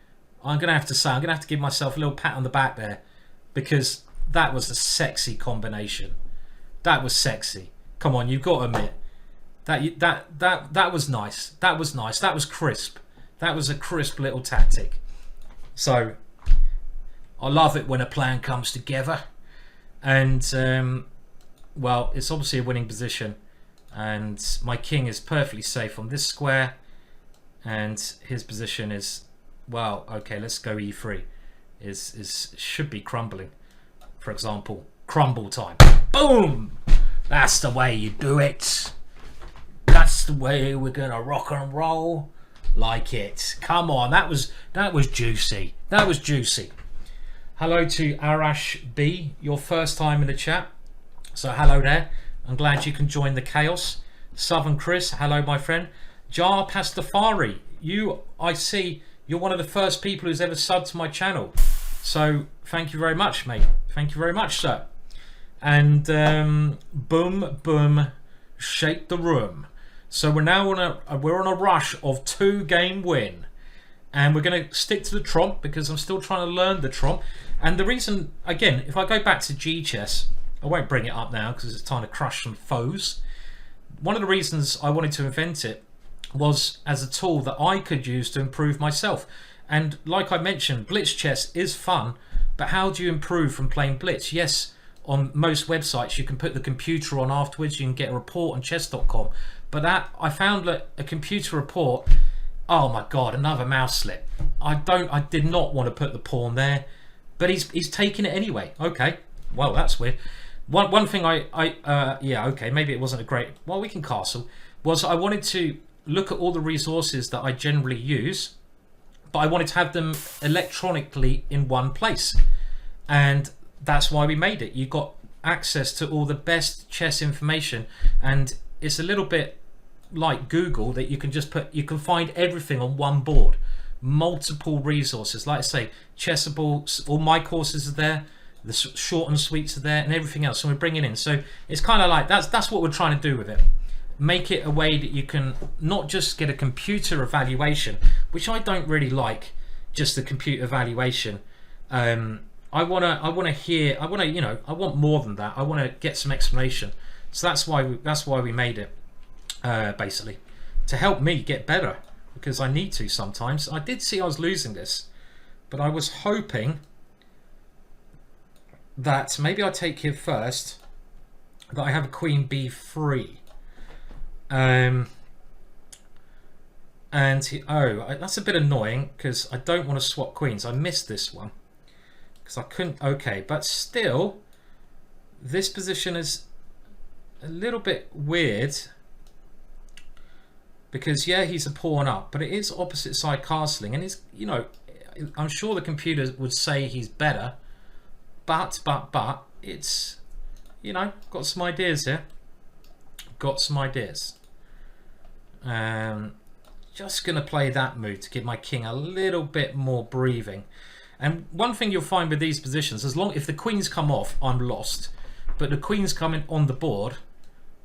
I'm gonna have to say, I'm gonna have to give myself a little pat on the back there, because that was a sexy combination. That was sexy. Come on, you've got to admit that was nice. That was nice. That was crisp. That was a crisp little tactic. So I love it when a plan comes together. And well, it's obviously a winning position. and my king is perfectly safe on this square, and his position is, well, okay, let's go e3. Is should be crumbling, for example. Crumble time. Boom! That's the way you do it. That's the way we're gonna rock and roll. Like it. Come on, that was juicy. That was juicy. Hello to Arash B, your first time in the chat. So hello there. I'm glad you can join the chaos. Southern Chris, hello my friend. Jar Pastafari, I see you're one of the first people who's ever subbed to my channel. So thank you very much, mate. Thank you very much, sir. And boom, boom, shake the room. So we're now on a rush of 2-game win, and we're going to stick to the tromp because I'm still trying to learn the tromp. And the reason, again, if I go back to G-chess, I won't bring it up now because it's time to crush some foes. One of the reasons I wanted to invent it was as a tool that I could use to improve myself. And like I mentioned, blitz chess is fun, but how do you improve from playing blitz? Yes, on most websites you can put the computer on afterwards, you can get a report on chess.com, but that I found that a computer report, oh my god, another mouse slip. I did not want to put the pawn there, but he's taking it anyway. Okay, well, that's weird. One thing yeah, okay, maybe it wasn't a great, well, we can castle, was I wanted to look at all the resources that I generally use, but I wanted to have them electronically in one place, and that's why we made it. You got access to all the best chess information, and it's a little bit like Google that you can just you can find everything on one board, multiple resources. Like I say, Chessable, all my courses are there, the short and sweets are there, and everything else. So we're bringing in. So it's kind of like that's what we're trying to do with it. Make it a way that you can not just get a computer evaluation, which I don't really like, just the computer evaluation. I want more than that. I want to get some explanation. So that's why we made it, basically, to help me get better, because I need to sometimes. I did see I was losing this, but I was hoping that maybe I take here first, that I have a queen b3. And that's a bit annoying because I don't want to swap queens. I missed this one because I couldn't. Okay, but still, this position is a little bit weird because yeah, he's a pawn up, but it is opposite side castling, and it's, you know, I'm sure the computer would say he's better, but it's, you know, got some ideas here. Got some ideas. Just gonna play that move to give my king a little bit more breathing. And one thing you'll find with these positions, if the queens come off, I'm lost, but the queens coming on the board,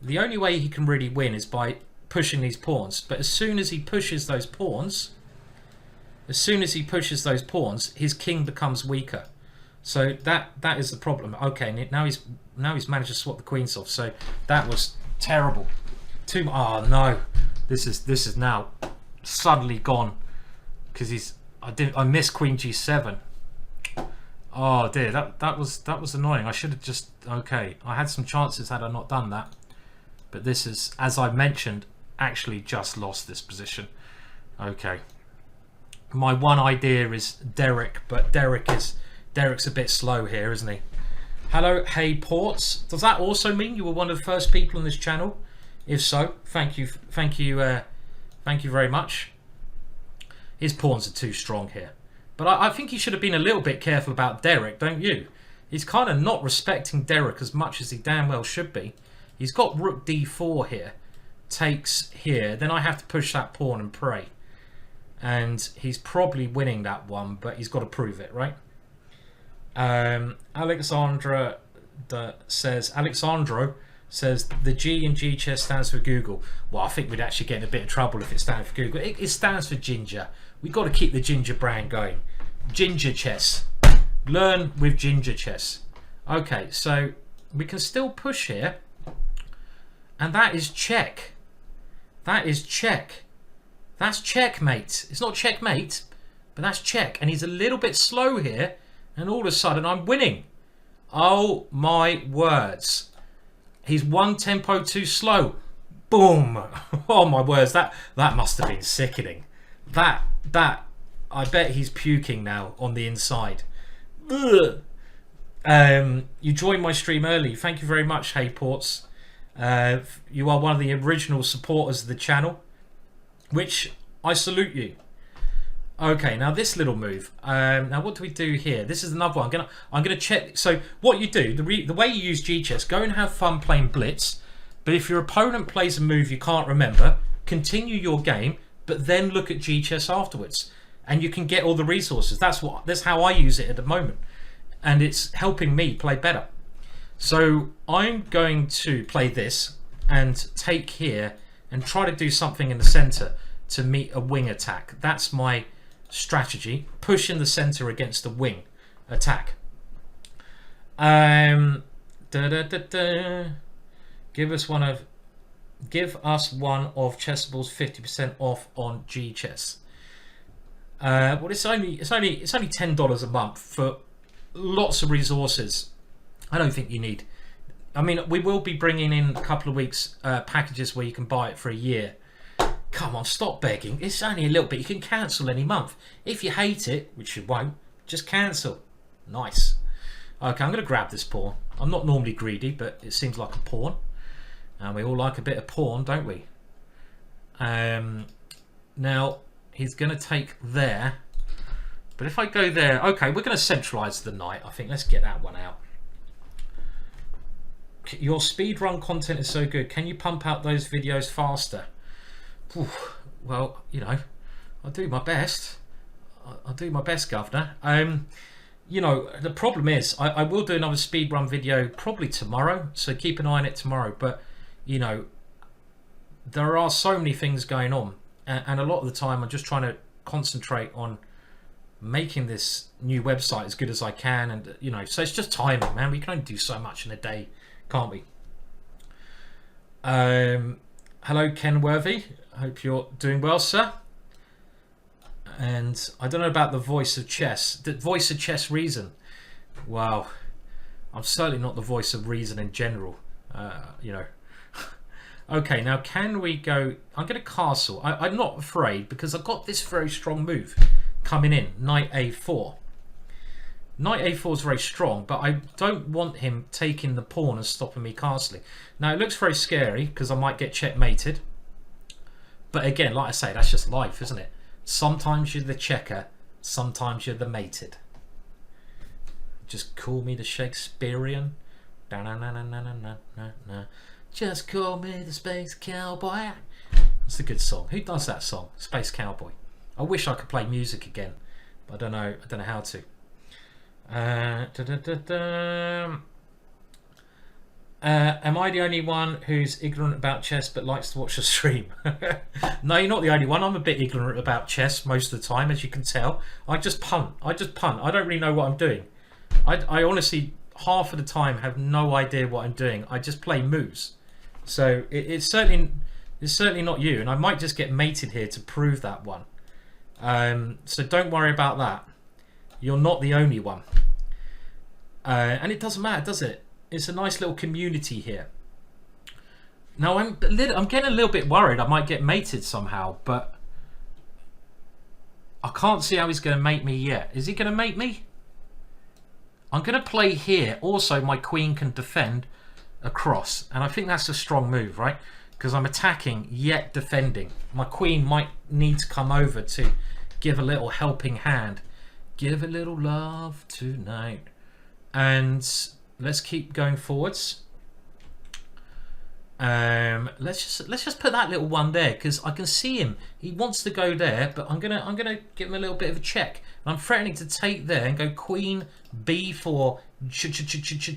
the only way he can really win is by pushing these pawns. But as soon as he pushes those pawns, his king becomes weaker. So that is the problem. Okay, now he's managed to swap the queens off. So that was terrible. Oh no, this is now suddenly gone because I missed queen g7. Oh dear, that was annoying. I should have just, okay, I had some chances had I not done that, but this is, as I mentioned, actually just lost this position. Okay, my one idea is Derek, but Derek's a bit slow here, isn't he? Hello, hey Ports. Does that also mean you were one of the first people on this channel? If so, thank you very much. His pawns are too strong here, but I think he should have been a little bit careful about Derek, don't you? He's kind of not respecting Derek as much as he damn well should be. He's got rook d4 here, takes here, then I have to push that pawn and pray, and he's probably winning that one, but he's got to prove it, right? Alexandro says the G in G chess stands for Google. Well, I think we'd actually get in a bit of trouble if it stands for Google. It stands for Ginger. We've got to keep the Ginger brand going. Ginger chess. Learn with Ginger chess. Okay, so we can still push here, and that is check. That is check. That's checkmate. It's not checkmate, but that's check. And he's a little bit slow here, and all of a sudden I'm winning. Oh my words. He's one tempo too slow. Boom! Oh my words, that must have been sickening. That I bet he's puking now on the inside. Ugh. You joined my stream early. Thank you very much, Hey Ports. You are one of the original supporters of the channel, which I salute you. Okay, now this little move. Now what do we do here? This is another one. I'm gonna check. So what you do, the way you use G-chess, go and have fun playing blitz. But if your opponent plays a move you can't remember, continue your game, but then look at G-chess afterwards, and you can get all the resources. That's how I use it at the moment, and it's helping me play better. So I'm going to play this and take here and try to do something in the center to meet a wing attack. That's my strategy. Push in the center against a wing attack. Give us one of Chessable's 50% off on G-chess. Well, it's only $10 a month for lots of resources. I don't think you need. I mean, we will be bringing in a couple of weeks packages where you can buy it for a year. Come on, stop begging. It's only a little bit. You can cancel any month. If you hate it, which you won't, just cancel. Nice. Okay, I'm going to grab this pawn. I'm not normally greedy, but it seems like a pawn. And we all like a bit of pawn, don't we? Now, he's going to take there. But if I go there... Okay, we're going to centralize the knight, I think. Let's get that one out. Your speedrun content is so good. Can you pump out those videos faster? Oof, well, you know, I'll do my best. I'll do my best, Governor. You know, the problem is I will do another speedrun video probably tomorrow. So keep an eye on it tomorrow. But... you know, there are so many things going on, and a lot of the time I'm just trying to concentrate on making this new website as good as I can, and you know, so it's just timing, man. We can only do so much in a day, can't we? Hello, Ken Worthy. I hope you're doing well, sir. And I don't know about the voice of chess. The voice of chess reason. Wow, I'm certainly not the voice of reason in general. You know. Okay, now can we go... I'm going to castle. I'm not afraid because I've got this very strong move coming in. Knight A4. Knight A4 is very strong, but I don't want him taking the pawn and stopping me castling. Now, it looks very scary because I might get checkmated. But again, like I say, that's just life, isn't it? Sometimes you're the checker, sometimes you're the mated. Just call me the Shakespearean. Da-na-na-na-na-na-na-na. Just call me the Space Cowboy. That's a good song. Who does that song? Space Cowboy. I wish I could play music again, but I don't know how to. Am I the only one who's ignorant about chess but likes to watch the stream? No, you're not the only one. I'm a bit ignorant about chess most of the time, as you can tell. I just punt. I don't really know what I'm doing. I honestly, half of the time, have no idea what I'm doing. I just play moves. So it's certainly not you, and I might just get mated here to prove that one. So don't worry about that. You're not the only one. And it doesn't matter, does it? It's a nice little community here. Now I'm getting a little bit worried I might get mated somehow, but I can't see how he's going to mate me yet. Is he going to mate me? I'm going to play here. Also, my queen can defend across, and I think that's a strong move, right? Because I'm attacking yet defending. My queen might need to come over to give a little helping hand. Give a little love tonight. And let's keep going forwards. Let's just put that little one there because I can see him. He wants to go there, but I'm gonna give him a little bit of a check. And I'm threatening to take there and go queen b4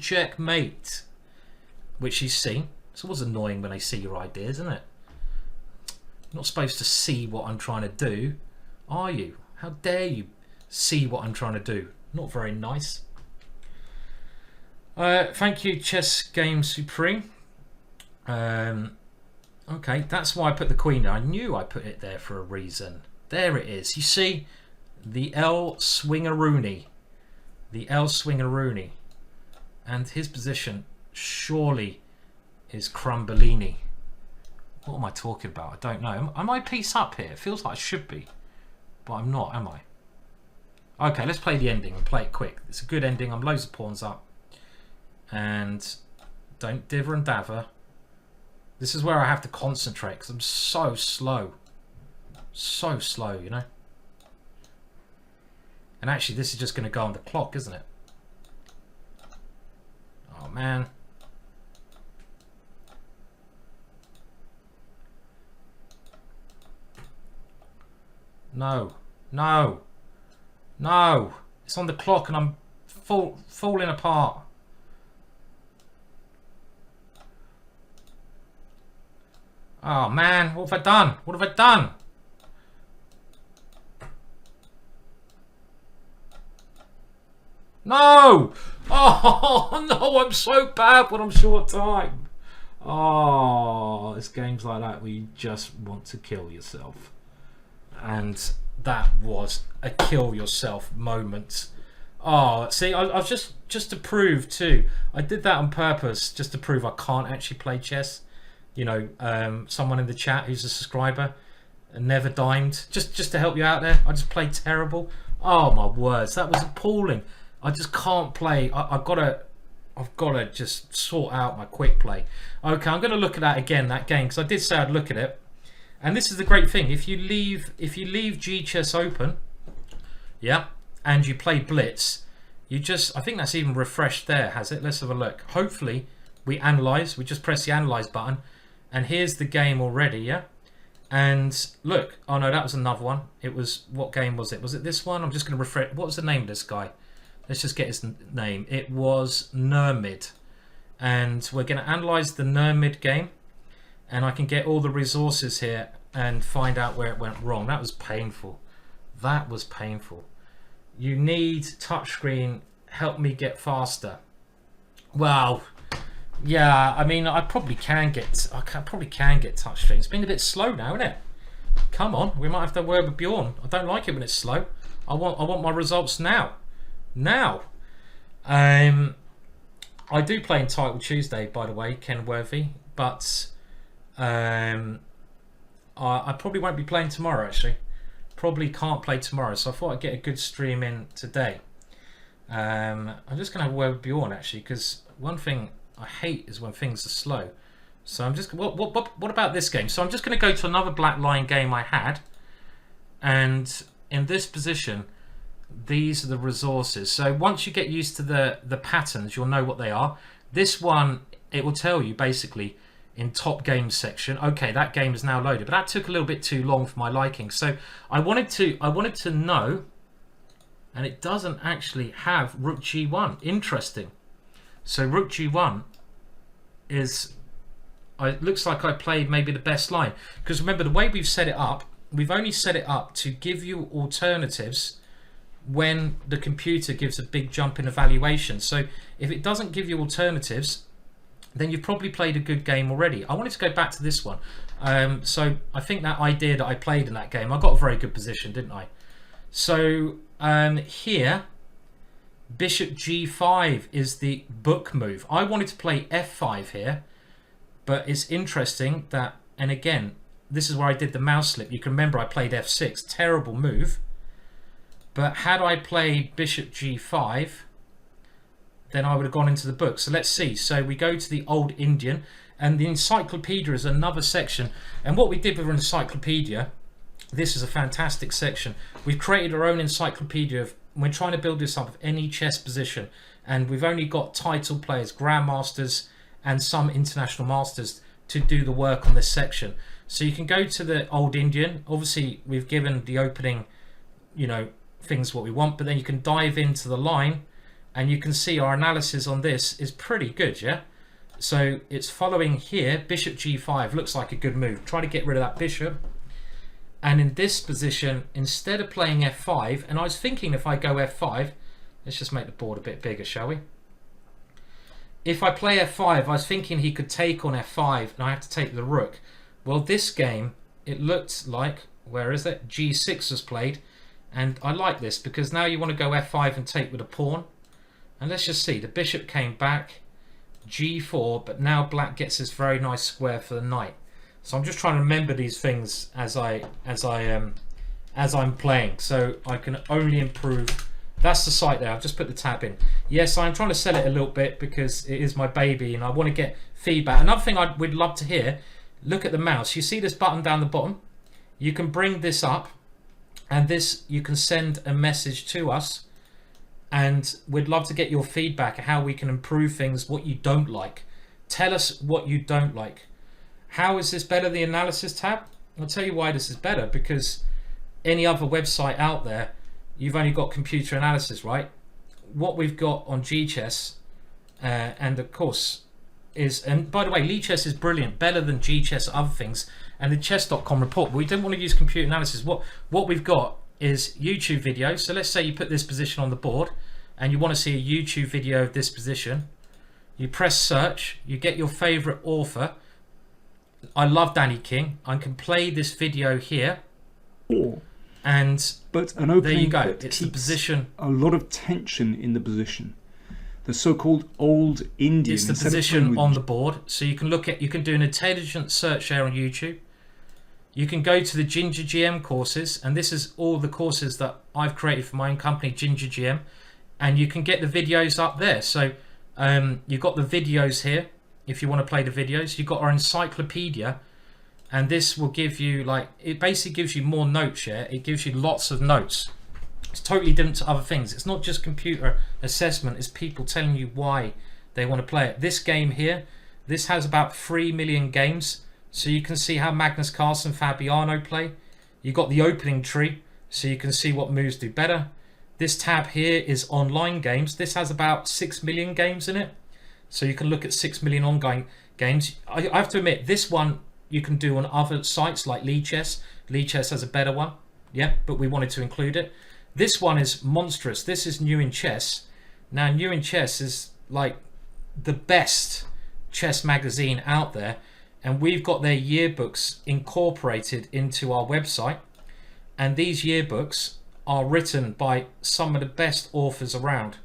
checkmate, which he's seen. It's always annoying when they see your ideas, isn't it? You're not supposed to see what I'm trying to do, are you? How dare you see what I'm trying to do? Not very nice. Thank you, Chess Game Supreme. Okay, that's why I put the queen there. I knew I put it there for a reason. There it is. You see, the L Swingaroony. The L Swingaroony. And his position surely is Crumbellini. What am I talking about? I don't know. Am I piece up here? It feels like I should be, but I'm not, am I? Okay, let's play the ending and play it quick. It's a good ending. I'm loads of pawns up. And don't dither and dather. This is where I have to concentrate because I'm so slow. So slow, you know. And actually, this is just going to go on the clock, isn't it? Oh, man. No. No. No. It's on the clock and I'm falling apart. Oh, man. What have I done? What have I done? No! Oh, no, I'm so bad when I'm short time. Oh, it's games like that where you just want to kill yourself. And that was a kill yourself moment. Oh, see, I've just to prove too. I did that on purpose just to prove I can't actually play chess. You know, someone in the chat who's a subscriber and never dimed. Just to help you out there. I just played terrible. Oh my words, that was appalling. I just can't play. I've got to just sort out my quick play. Okay, I'm going to look at that again, that game, because I did say I'd look at it. And this is the great thing. If you leave G chess open, yeah, and you play blitz, you just, I think that's even refreshed there, has it? Let's have a look. Hopefully we analyze. We just press the analyze button, and here's the game already, yeah. And look, oh no, that was another one. It was, what game was it? Was it this one? I'm just going to refresh. What was the name of this guy? Let's just get his name. It was Nermid. And we're going to analyze the Nermid game. And I can get all the resources here and find out where it went wrong. That was painful. That was painful. You need touchscreen. Help me get faster. Well, yeah, I mean, I probably can get touchscreen. It's been a bit slow now, isn't it? Come on, we might have to word with Bjorn. I don't like it when it's slow. I want my results now. Now, I do play Entitled Tuesday, by the way, Ken Worthy, but I probably won't be playing tomorrow, actually. Probably can't play tomorrow, so I thought I'd get a good stream in today. I'm just going to have a word with Bjorn, actually, because one thing I hate is when things are slow. So I'm just, what about this game? So I'm just going to go to another black line game I had, and in this position, these are the resources. So once you get used to the patterns, you'll know what they are. This one, it will tell you basically in top games section, okay, that game is now loaded, but that took a little bit too long for my liking. So I wanted to know, and it doesn't actually have rook g1. Interesting. So rook g1 is, it looks like I played maybe the best line, because remember the way we've set it up, we've only set it up to give you alternatives when the computer gives a big jump in evaluation. So if it doesn't give you alternatives, then you've probably played a good game already. I wanted to go back to this one. So I think that idea that I played in that game, I got a very good position, didn't I? So here, bishop g5 is the book move. I wanted to play f5 here, but it's interesting that, and again, this is where I did the mouse slip. You can remember I played f6, terrible move. But had I played bishop g5, then I would have gone into the book. So let's see. So we go to the Old Indian, and the encyclopedia is another section. And what we did with an encyclopedia, this is a fantastic section. We've created our own encyclopedia. We're trying to build this up of any chess position. And we've only got title players, grandmasters, and some international masters to do the work on this section. So you can go to the Old Indian. Obviously, we've given the opening, you know, things what we want, but then you can dive into the line and you can see our analysis on this is pretty good, yeah? So it's following here, bishop g5 looks like a good move. Try to get rid of that bishop. And in this position, instead of playing f5, and I was thinking if I go f5, let's just make the board a bit bigger, shall we? If I play f5, I was thinking he could take on f5 and I have to take the rook. Well, this game, it looked like, where is it? g6 was played. And I like this because now you want to go f5 and take with a pawn. And let's just see, the bishop came back, g4, but now black gets this very nice square for the knight. So I'm just trying to remember these things as I'm playing, so I can only improve. That's the site there. I've just put the tab in. Yes, I'm trying to sell it a little bit because it is my baby and I want to get feedback. Another thing I would love to hear, look at the mouse. You see this button down the bottom? You can bring this up and this, you can send a message to us, and we'd love to get your feedback, how we can improve things, what you don't like. Tell us what you don't like. How is this better, the analysis tab? I'll tell you why this is better, because any other website out there, you've only got computer analysis, right? What we've got on GChess, and of course, and by the way, Lichess is brilliant, better than GChess and other things, and the chess.com report. But we didn't want to use computer analysis. What we've got is YouTube video. So let's say you put this position on the board and you want to see a YouTube video of this position. You press search, you get your favorite author. I love Danny King. I can play this video here. And but an opening, there you go. It's the position. A lot of tension in the position. The so-called old Indian. It's the position on the board. So you can look at, you can do an intelligent search there on YouTube. You can go to the GingerGM courses, and this is all the courses that I've created for my own company, GingerGM, and you can get the videos up there. So you've got the videos here if you want to play the videos. You've got our encyclopedia, and this will give you, like, it basically gives you more notes. Yeah, it gives you lots of notes. It's totally different to other things. It's not just computer assessment, it's people telling you why they want to play it. This game here, this has about 3 million games, so you can see how Magnus Carlsen, Fabiano play. You got the opening tree, so you can see what moves do better. This tab here is online games. This has about 6 million games in it, so you can look at 6 million ongoing games. I have to admit, this one you can do on other sites like Lichess. Lichess has a better one, yeah, but we wanted to include it. This one is monstrous. This is New in Chess. Now, New in Chess is like the best chess magazine out there, and we've got their yearbooks incorporated into our website, and these yearbooks are written by some of the best authors around.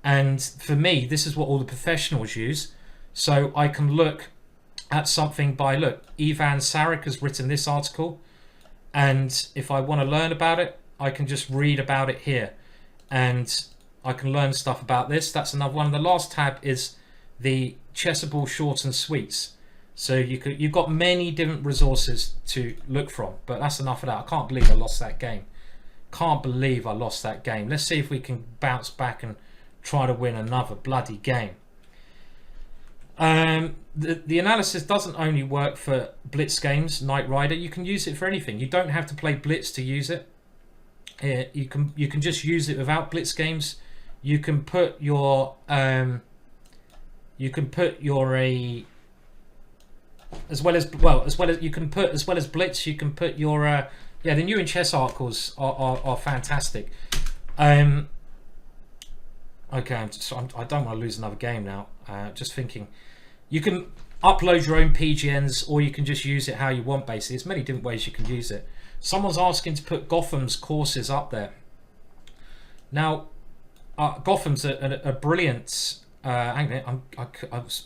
And for me, this is what all the professionals use. So I can look at something by, look, Ivan Sarek has written this article, and if I want to learn about it, I can just read about it here, and I can learn stuff about this. That's another one. The last tab is the Chessable Short and Sweets. So you've got many different resources to look from, but that's enough of that. I can't believe I lost that game. Can't believe I lost that game. Let's see if we can bounce back and try to win another bloody game. The analysis doesn't only work for blitz games, Knight Rider. You can use it for anything. You don't have to play blitz to use it. You can just use it without blitz games. You can put your as well as blitz. You can put your yeah. The New in Chess articles are fantastic. Okay, I don't want to lose another game now. Just thinking, you can upload your own PGNs, or you can just use it how you want. Basically, there's many different ways you can use it. Someone's asking to put Gotham's courses up there. Now, Gotham's a brilliant. I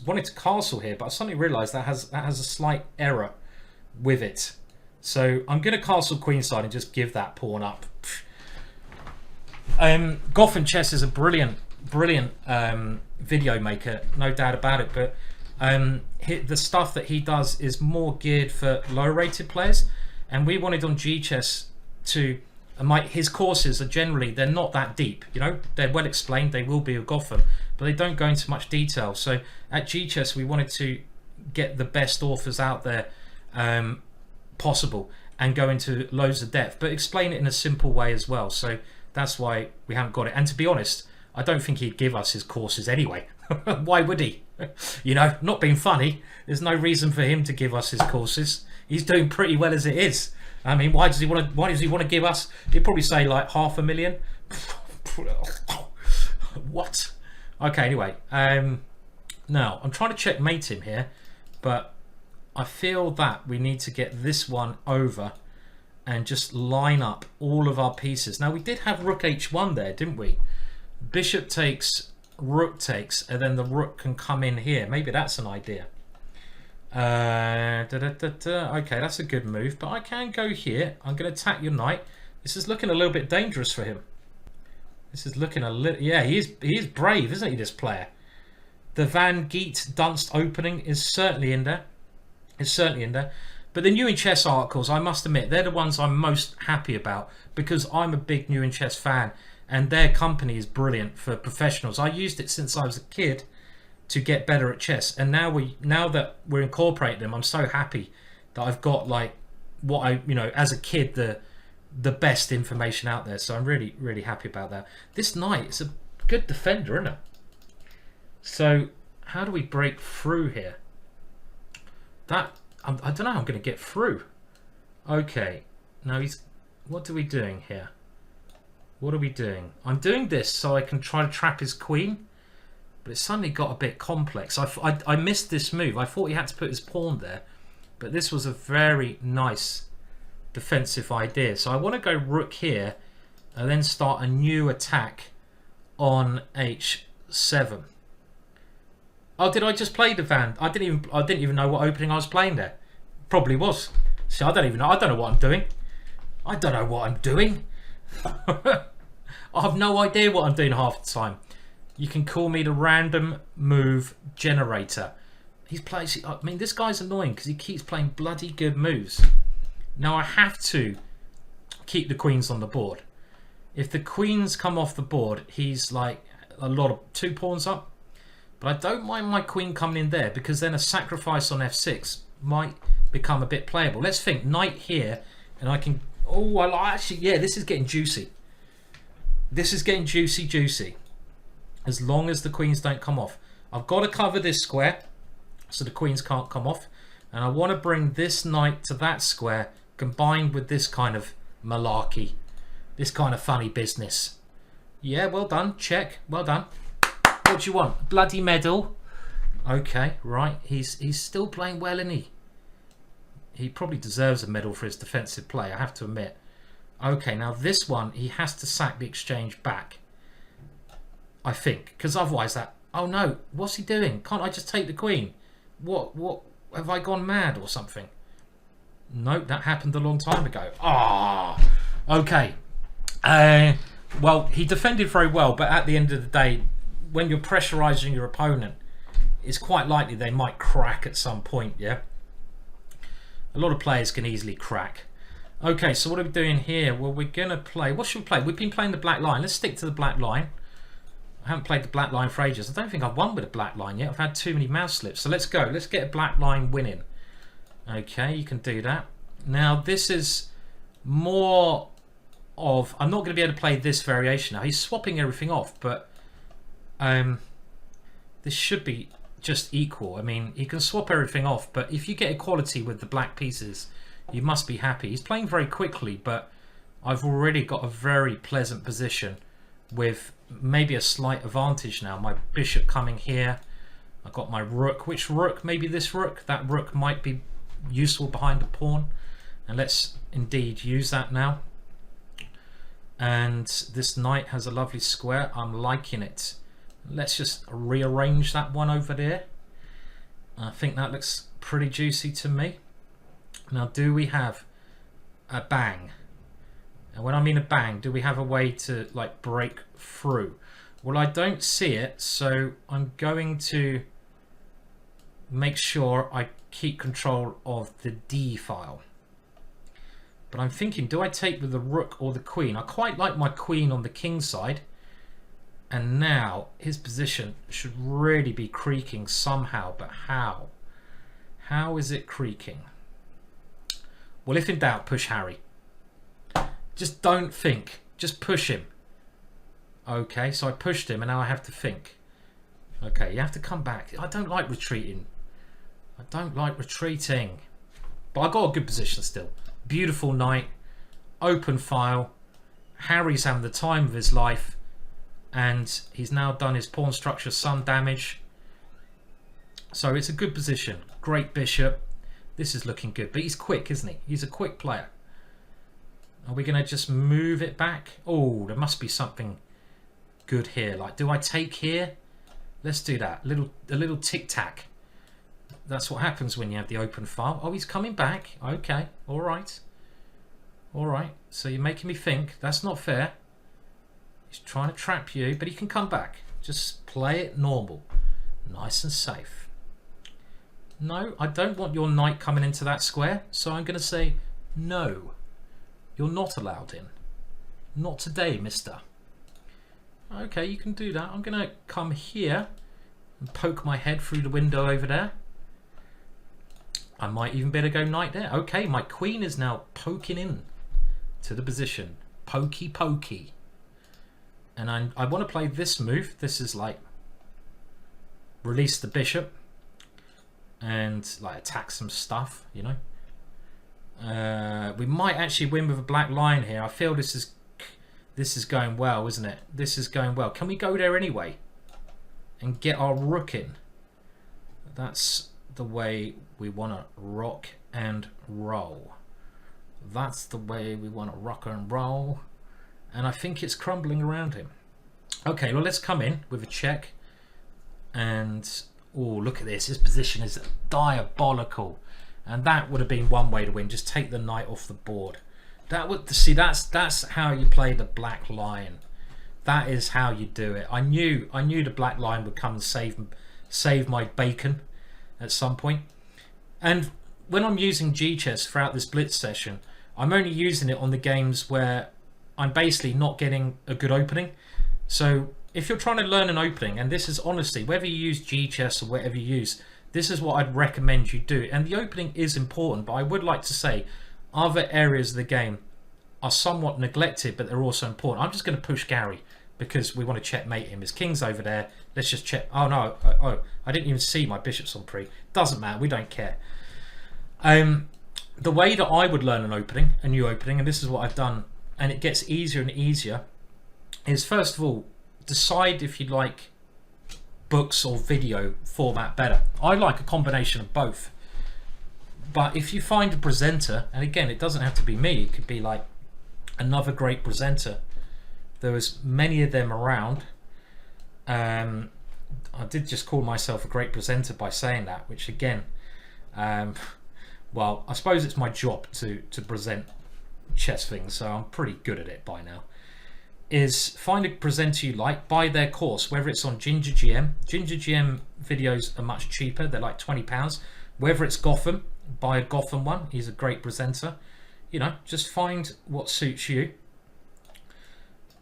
wanted to castle here, but I suddenly realised that has a slight error with it. So I'm going to castle queenside and just give that pawn up. Gotham Chess is a brilliant video maker, no doubt about it. But the stuff that he does is more geared for low-rated players. And we wanted on GChess to, his courses are generally, they're not that deep, you know, they're well explained, they will be a Gotham, but they don't go into much detail. So at GChess we wanted to get the best authors out there possible and go into loads of depth, but explain it in a simple way as well. So that's why we haven't got it. And to be honest, I don't think he'd give us his courses anyway. Why would he? You know, not being funny, there's no reason for him to give us his courses. He's doing pretty well as it is. I mean, why does he want to give us? He'd probably say like 500,000. What? Okay, anyway. Now I'm trying to checkmate him here, but I feel that we need to get this one over and just line up all of our pieces. Now we did have rook h1 there, didn't we? Bishop takes, rook takes, and then the rook can come in here. Maybe that's an idea. Okay, that's a good move, but I can go here. I'm going to attack your knight. This is looking a little bit dangerous for him. This is looking a little... Yeah, he is brave, isn't he, this player? The Van Geet Dunst opening is certainly in there. It's certainly in there. But the New in Chess articles, I must admit, they're the ones I'm most happy about because I'm a big New in Chess fan and their company is brilliant for professionals. I used it since I was a kid to get better at chess, and now that we're incorporating them, I'm so happy that I've got like what I as a kid the best information out there. So I'm really happy about that. This knight is a good defender, isn't it? So how do we break through here? I don't know how I'm going to get through. Okay, now what are we doing here? What are we doing? I'm doing this so I can try to trap his queen, but it suddenly got a bit complex. I missed this move. I thought he had to put his pawn there, but this was a very nice defensive idea. So I want to go rook here and then start a new attack on h7. Oh, did I just play the Van? I didn't even know what opening I was playing there. Probably was. See, I don't know what I'm doing. I don't know what I'm doing. I have no idea what I'm doing half the time. You can call me the random move generator. I mean, this guy's annoying because he keeps playing bloody good moves. Now I have to keep the queens on the board. If the queens come off the board, he's like a lot of 2 pawns up. But I don't mind my queen coming in there because then a sacrifice on f6 might become a bit playable. Let's think knight here, and I can... Oh, well, actually, yeah, this is getting juicy. This is getting juicy. As long as the queens don't come off. I've got to cover this square so the queens can't come off. And I want to bring this knight to that square combined with this kind of malarkey. This kind of funny business. Yeah, well done. Check. Well done. What do you want? Bloody medal? Okay, right. He's still playing well, isn't he? He probably deserves a medal for his defensive play, I have to admit. Okay, now this one, he has to sack the exchange back. I think. Because otherwise that... Oh no, what's he doing? Can't I just take the queen? What? Have I gone mad or something? Nope, that happened a long time ago. Ah, okay. Well, he defended very well, but at the end of the day, when you're pressurizing your opponent, it's quite likely they might crack at some point, yeah? A lot of players can easily crack. Okay, so what are we doing here? Well, we're going to play... What should we play? We've been playing the black line. Let's stick to the black line. I haven't played the black line for ages. I don't think I've won with a black line yet. I've had too many mouse slips. So let's go. Let's get a black line winning. Okay, you can do that. Now, this is more of... I'm not going to be able to play this variation now. He's swapping everything off, but... this should be just equal. I mean, he can swap everything off, but if you get equality with the black pieces, you must be happy. He's playing very quickly, but I've already got a very pleasant position with maybe a slight advantage now. My bishop coming here. I've got my rook. Which rook? Maybe this rook. That rook might be useful behind the pawn. And let's indeed use that now. And this knight has a lovely square. I'm liking it. Let's just rearrange that one over there. I think that looks pretty juicy to me. Now, do we have a bang? And when I mean a bang, do we have a way to like break through? Well, I don't see it, so I'm going to make sure I keep control of the D file. But I'm thinking, do I take with the rook or the queen? I quite like my queen on the king side. And now his position should really be creaking somehow, but how? How is it creaking? Well, if in doubt, push Harry. Just don't think. Just push him. Okay, so I pushed him and now I have to think. Okay, you have to come back. I don't like retreating. I don't like retreating. But I got a good position still. Beautiful knight. Open file. Harry's having the time of his life. And he's now done his pawn structure sun damage. So it's a good position. Great bishop. This is looking good. But he's quick, isn't he? He's a quick player. Are we going to just move it back? Oh, there must be something good here. Like, do I take here? Let's do that. A little tic-tac. That's what happens when you have the open file. Oh, he's coming back. Okay, all right. All right, so you're making me think. That's not fair. He's trying to trap you, but he can come back. Just play it normal. Nice and safe. No, I don't want your knight coming into that square, so I'm going to say no. You're not allowed in. Not today, mister. Okay, you can do that. I'm going to come here and poke my head through the window over there. I might even better go knight there. Okay, my queen is now poking in to the position. Pokey pokey. And I want to play this move. This is like release the bishop and like attack some stuff, you know. We might actually win with a black lion here. I feel this is going well, isn't it? This is going well. Can we go there anyway and get our rook in? That's the way we want to rock and roll. That's the way we want to rock and roll. And I think it's crumbling around him. Okay, well, let's come in with a check. And, oh, look at this. His position is diabolical. And that would have been one way to win. Just take the knight off the board. That would, see, that's how you play the black lion. That is how you do it. I knew the black lion would come and save my bacon at some point. And when I'm using G-chess throughout this blitz session, I'm only using it on the games where I'm basically not getting a good opening. So if you're trying to learn an opening, and this is honestly, whether you use G-chess or whatever you use, this is what I'd recommend you do. And the opening is important, but I would like to say other areas of the game are somewhat neglected, but they're also important. I'm just going to push Gary because we want to checkmate him. His king's over there. Let's just check. Oh no, I didn't even see my bishops on pre. Doesn't matter, we don't care. The way that I would learn an opening, a new opening, and this is what I've done, and it gets easier and easier, is first of all, decide if you like books or video format better. I like a combination of both. But if you find a presenter, and again, it doesn't have to be me, it could be like another great presenter. There was many of them around. I did just call myself a great presenter by saying that, which again, well, I suppose it's my job to present chess things, so I'm pretty good at it by now. Is find a presenter you like, buy their course, whether it's on GingerGM. GingerGM videos are much cheaper, they're like £20. Whether it's Gotham, buy a Gotham one, he's a great presenter. You know, just find what suits you.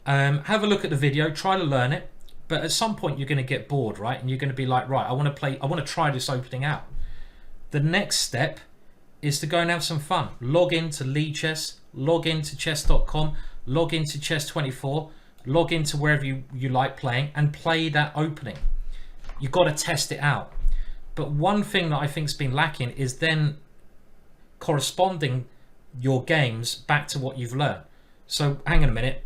Have a look at the video, try to learn it, but at some point you're going to get bored, right? And you're going to be like, right, I want to try this opening out. The next step is to go and have some fun. Log into Lichess, log into chess.com, log into chess24, log into wherever you like playing, and play that opening. You've got to test it out. But one thing that I think's been lacking is then corresponding your games back to what you've learned. So hang on a minute.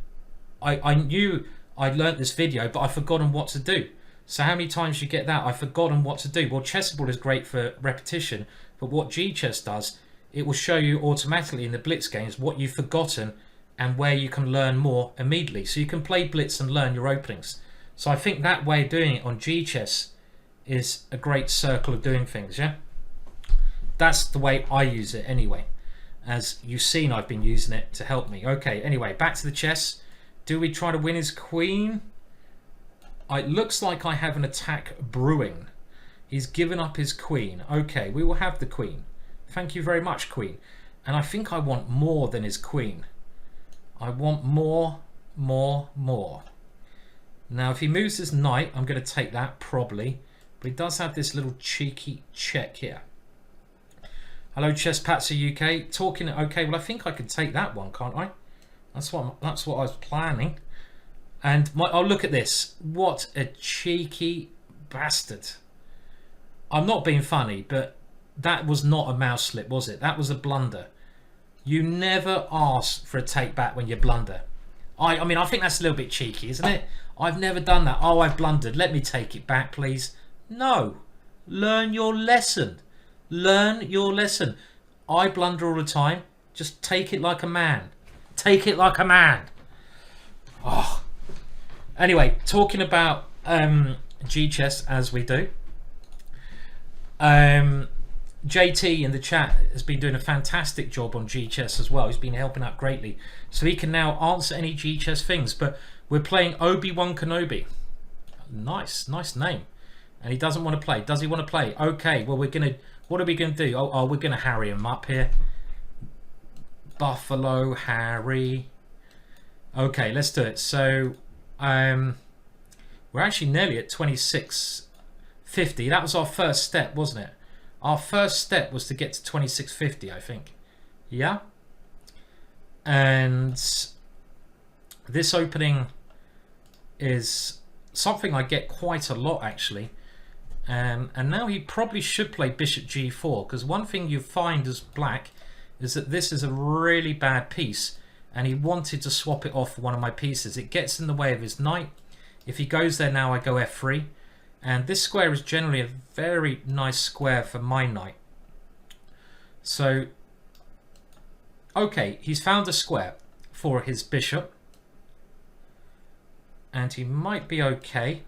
I knew I'd learnt this video, but I've forgotten what to do. So how many times you get that? I've forgotten what to do. Well, chessable is great for repetition, but what G-chess does, it will show you automatically in the blitz games what you've forgotten and where you can learn more immediately. So you can play blitz and learn your openings. So I think that way of doing it on G-chess is a great circle of doing things, yeah? That's the way I use it anyway. As you've seen, I've been using it to help me. Okay, anyway, back to the chess. Do we try to win his queen? It looks like I have an attack brewing. He's given up his queen. Okay, we will have the queen. Thank you very much, queen. And I think I want more than his queen. I want more. Now, if he moves his knight, I'm going to take that, probably. But he does have this little cheeky check here. Hello, Chess Patser UK. Talking, okay, well, I think I could take that one, can't I? That's what I was planning. And oh, look at this. What a cheeky bastard. I'm not being funny, but that was not a mouse slip, was it? That was a blunder. You never ask for a take back when you blunder. I mean, I think that's a little bit cheeky, isn't it? I've never done that. Oh, I've blundered. Let me take it back, please. No. Learn your lesson. Learn your lesson. I blunder all the time. Just take it like a man. Take it like a man. Oh. Anyway, talking about G-chess as we do. JT in the chat has been doing a fantastic job on G-chess as well. He's been helping out greatly, so he can now answer any G-chess things. But we're playing Obiwankanoebi. Nice name. And he doesn't want to play. Does he want to play? Okay, well, what are we gonna do? Oh, we're gonna harry him up here. Buffalo Harry. Okay, let's do it. So we're actually nearly at 2650. That was our first step, wasn't it? Our first step was to get to 2650, I think. Yeah. And this opening is something I get quite a lot, actually. And now he probably should play bishop g4, because one thing you find as black is that this is a really bad piece, and he wanted to swap it off for one of my pieces. It gets in the way of his knight. If he goes there now, I go f3. And this square is generally a very nice square for my knight. So, okay, he's found a square for his bishop. And he might be okay.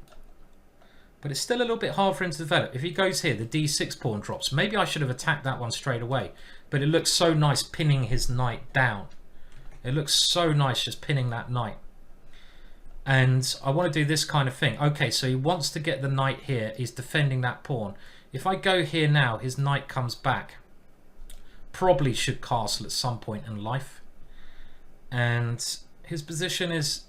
But it's still a little bit hard for him to develop. If he goes here, the d6 pawn drops. Maybe I should have attacked that one straight away. But it looks so nice pinning his knight down. It looks so nice just pinning that knight. And I want to do this kind of thing. Okay, so he wants to get the knight here. He's defending that pawn. If I go here now, his knight comes back. Probably should castle at some point in life. And his position is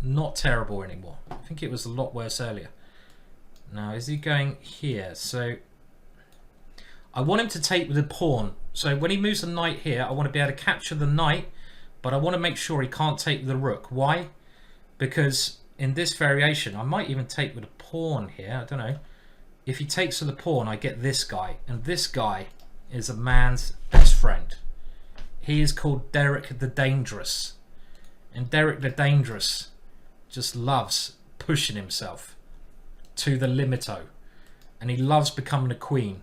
not terrible anymore. I think it was a lot worse earlier. Now, is he going here? So I want him to take with the pawn. So when he moves the knight here, I want to be able to capture the knight, but I want to make sure he can't take the rook. Why? Because in this variation, I might even take with a pawn here. I don't know. If he takes with the pawn, I get this guy. And this guy is a man's best friend. He is called Derek the Dangerous. And Derek the Dangerous just loves pushing himself to the limito. And he loves becoming a queen.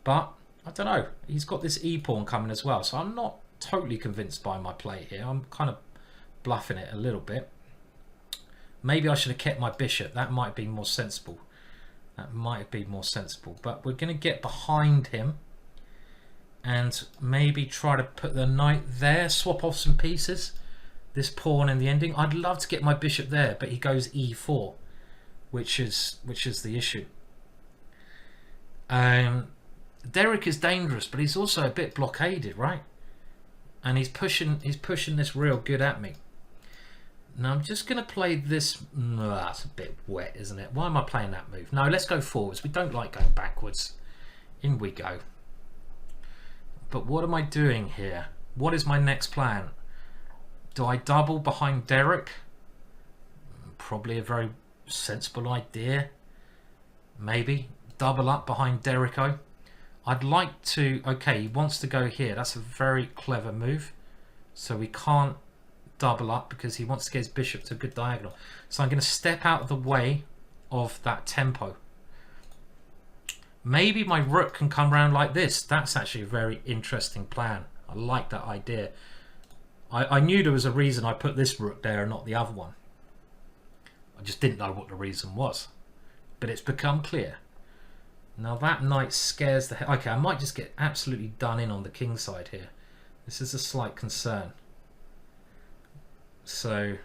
But, I don't know. He's got this e-pawn coming as well. So I'm not totally convinced by my play here. I'm kind of bluffing it a little bit. Maybe I should have kept my bishop. That might be more sensible. That might have been more sensible. But we're going to get behind him. And maybe try to put the knight there. Swap off some pieces. This pawn in the ending. I'd love to get my bishop there. But he goes e4. Which is the issue. Derek is dangerous. But he's also a bit blockaded, right? And he's pushing this real good at me. Now I'm just going to play this. That's a bit wet, isn't it? Why am I playing that move? No, let's go forwards. We don't like going backwards. In we go. But what am I doing here? What is my next plan? Do I double behind Derek? Probably a very sensible idea. Maybe. Double up behind Derrico. I'd like to... Okay, he wants to go here. That's a very clever move. So we can't double up because he wants to get his bishop to a good diagonal. So I'm going to step out of the way of that tempo. Maybe my rook can come around like this. That's actually a very interesting plan. I like that idea. I knew there was a reason I put this rook there and not the other one. I just didn't know what the reason was. But it's become clear. Now that knight scares the hell. Okay, I might just get absolutely done in on the king side here. This is a slight concern. So,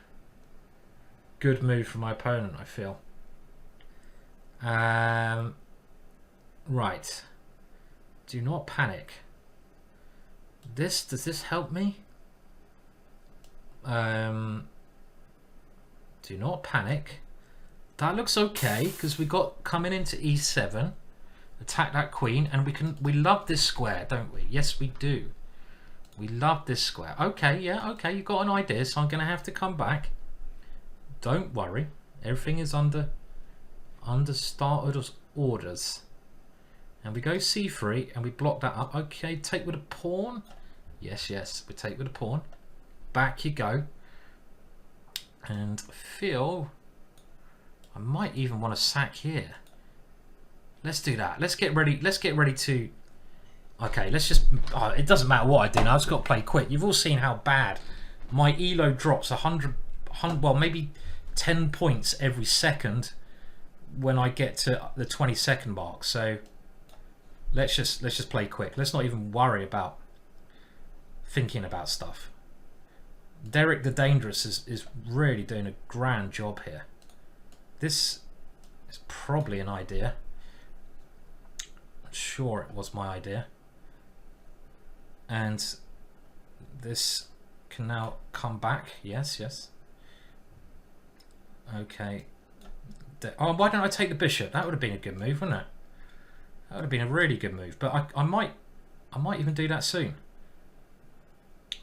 good move from my opponent, I feel. Right. Do not panic. Does this help me? Do not panic. That looks okay because we got coming into e7. Attack that queen, and we love this square, don't we? Yes, we do. We love this square. Okay, yeah, okay, you got an idea, so I'm going to have to come back. Don't worry. Everything is under started orders. And we go c3, and we block that up. Okay, take with a pawn. Yes, we take with a pawn. Back you go. And I feel I might even want to sack here. Let's do that. Let's get ready to... Okay, let's just... Oh, it doesn't matter what I do now. I've just got to play quick. You've all seen how bad my elo drops 100, well, maybe 10 points every second when I get to the 20-second mark. So let's just play quick. Let's not even worry about thinking about stuff. Derek the Dangerous is really doing a grand job here. This is probably an idea. I'm sure it was my idea. And this can now come back. Yes, yes. Okay. Oh, why don't I take the bishop? That would have been a good move, wouldn't it? That would have been a really good move. But I might even do that soon.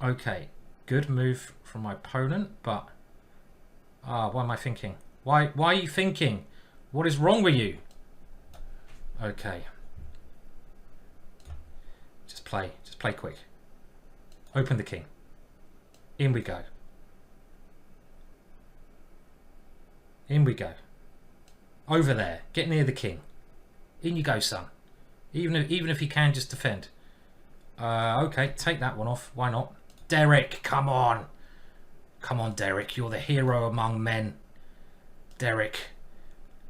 Okay. Good move from my opponent, but what am I thinking? Why are you thinking? What is wrong with you? Okay. Just play quick. Open the king. In we go. In we go. Over there. Get near the king. In you go, son. Even if you can just defend. Okay, take that one off. Why not? Derek, come on. Come on, Derek. You're the hero among men. Derek,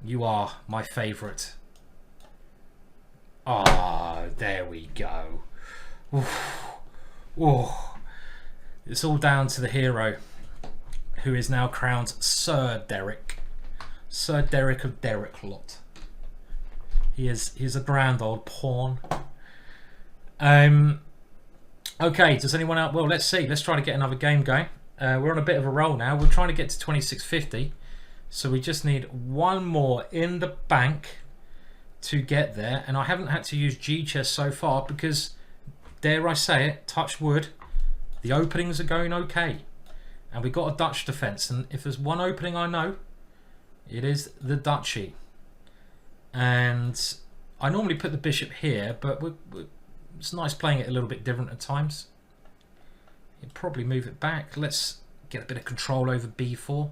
you are my favourite. Ah, there we go. Oof. Ooh. It's all down to the hero, who is now crowned Sir Derek. Sir Derek of Dereklot. He's a grand old pawn. Okay, does anyone else? Well, let's see. Let's try to get another game going. We're on a bit of a roll now. We're trying to get to 2650. So we just need one more in the bank to get there. And I haven't had to use G-chess so far because, dare I say it, touch wood, the openings are going okay. And we've got a Dutch defence. And if there's one opening I know, it is the duchy. And I normally put the bishop here, but it's nice playing it a little bit different at times. You'd probably move it back. Let's get a bit of control over b4.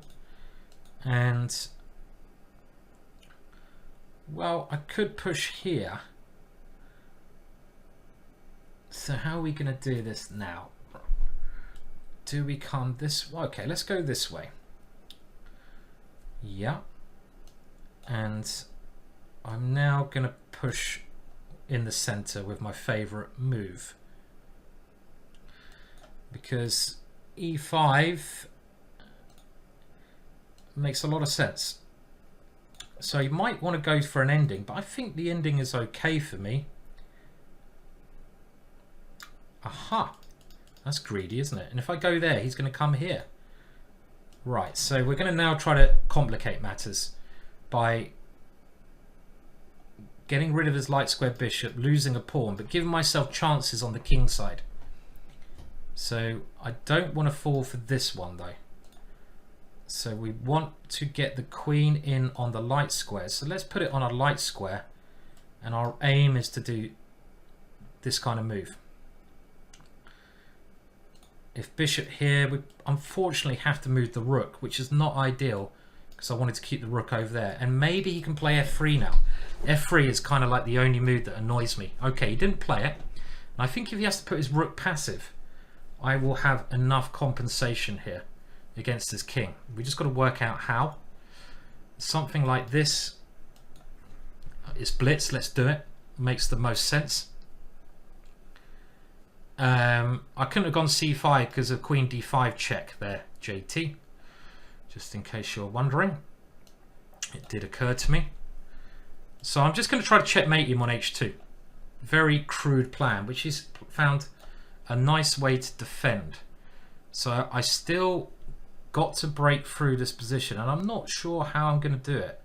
And, well, I could push here. So how are we going to do this now? Do we come this way? Okay, let's go this way. Yeah. And I'm now going to push in the center with my favorite move, because e5 makes a lot of sense. So you might want to go for an ending, but I think the ending is okay for me. Aha, that's greedy, isn't it? And if I go there, he's going to come here. Right, so we're going to now try to complicate matters by getting rid of his light square bishop, losing a pawn, but giving myself chances on the king side. So I don't want to fall for this one though. So we want to get the queen in on the light square. So let's put it on a light square, and our aim is to do this kind of move. If bishop here, we unfortunately have to move the rook, which is not ideal because I wanted to keep the rook over there. And maybe he can play f3 now. f3 is kind of like the only move that annoys me. Okay, he didn't play it. And I think if he has to put his rook passive, I will have enough compensation here against his king. We just got to work out how. Something like this is blitz. Let's do it. Makes the most sense. I couldn't have gone c5 because of queen d5 check there, JT. Just in case you're wondering. It did occur to me. So I'm just going to try to checkmate him on h2. Very crude plan, which he's found a nice way to defend. So I still got to break through this position, and I'm not sure how I'm going to do it.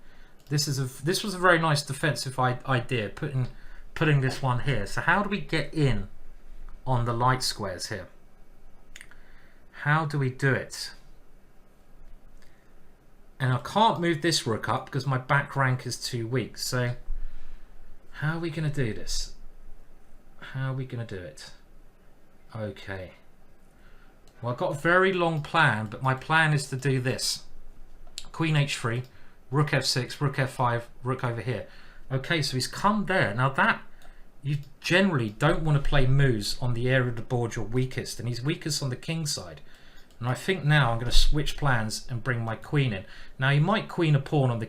This was a very nice defensive idea, putting this one here. So how do we get in on the light squares here? How do we do it? And I can't move this rook up because my back rank is too weak. So how are we going to do this? How are we going to do it? Okay. Well, I've got a very long plan, but my plan is to do this. Queen h3, rook f6, rook f5, rook over here. Okay, so he's come there. Now that, you generally don't want to play moves on the area of the board you're weakest, and he's weakest on the king side. And I think now I'm going to switch plans and bring my queen in. Now he might queen a pawn on the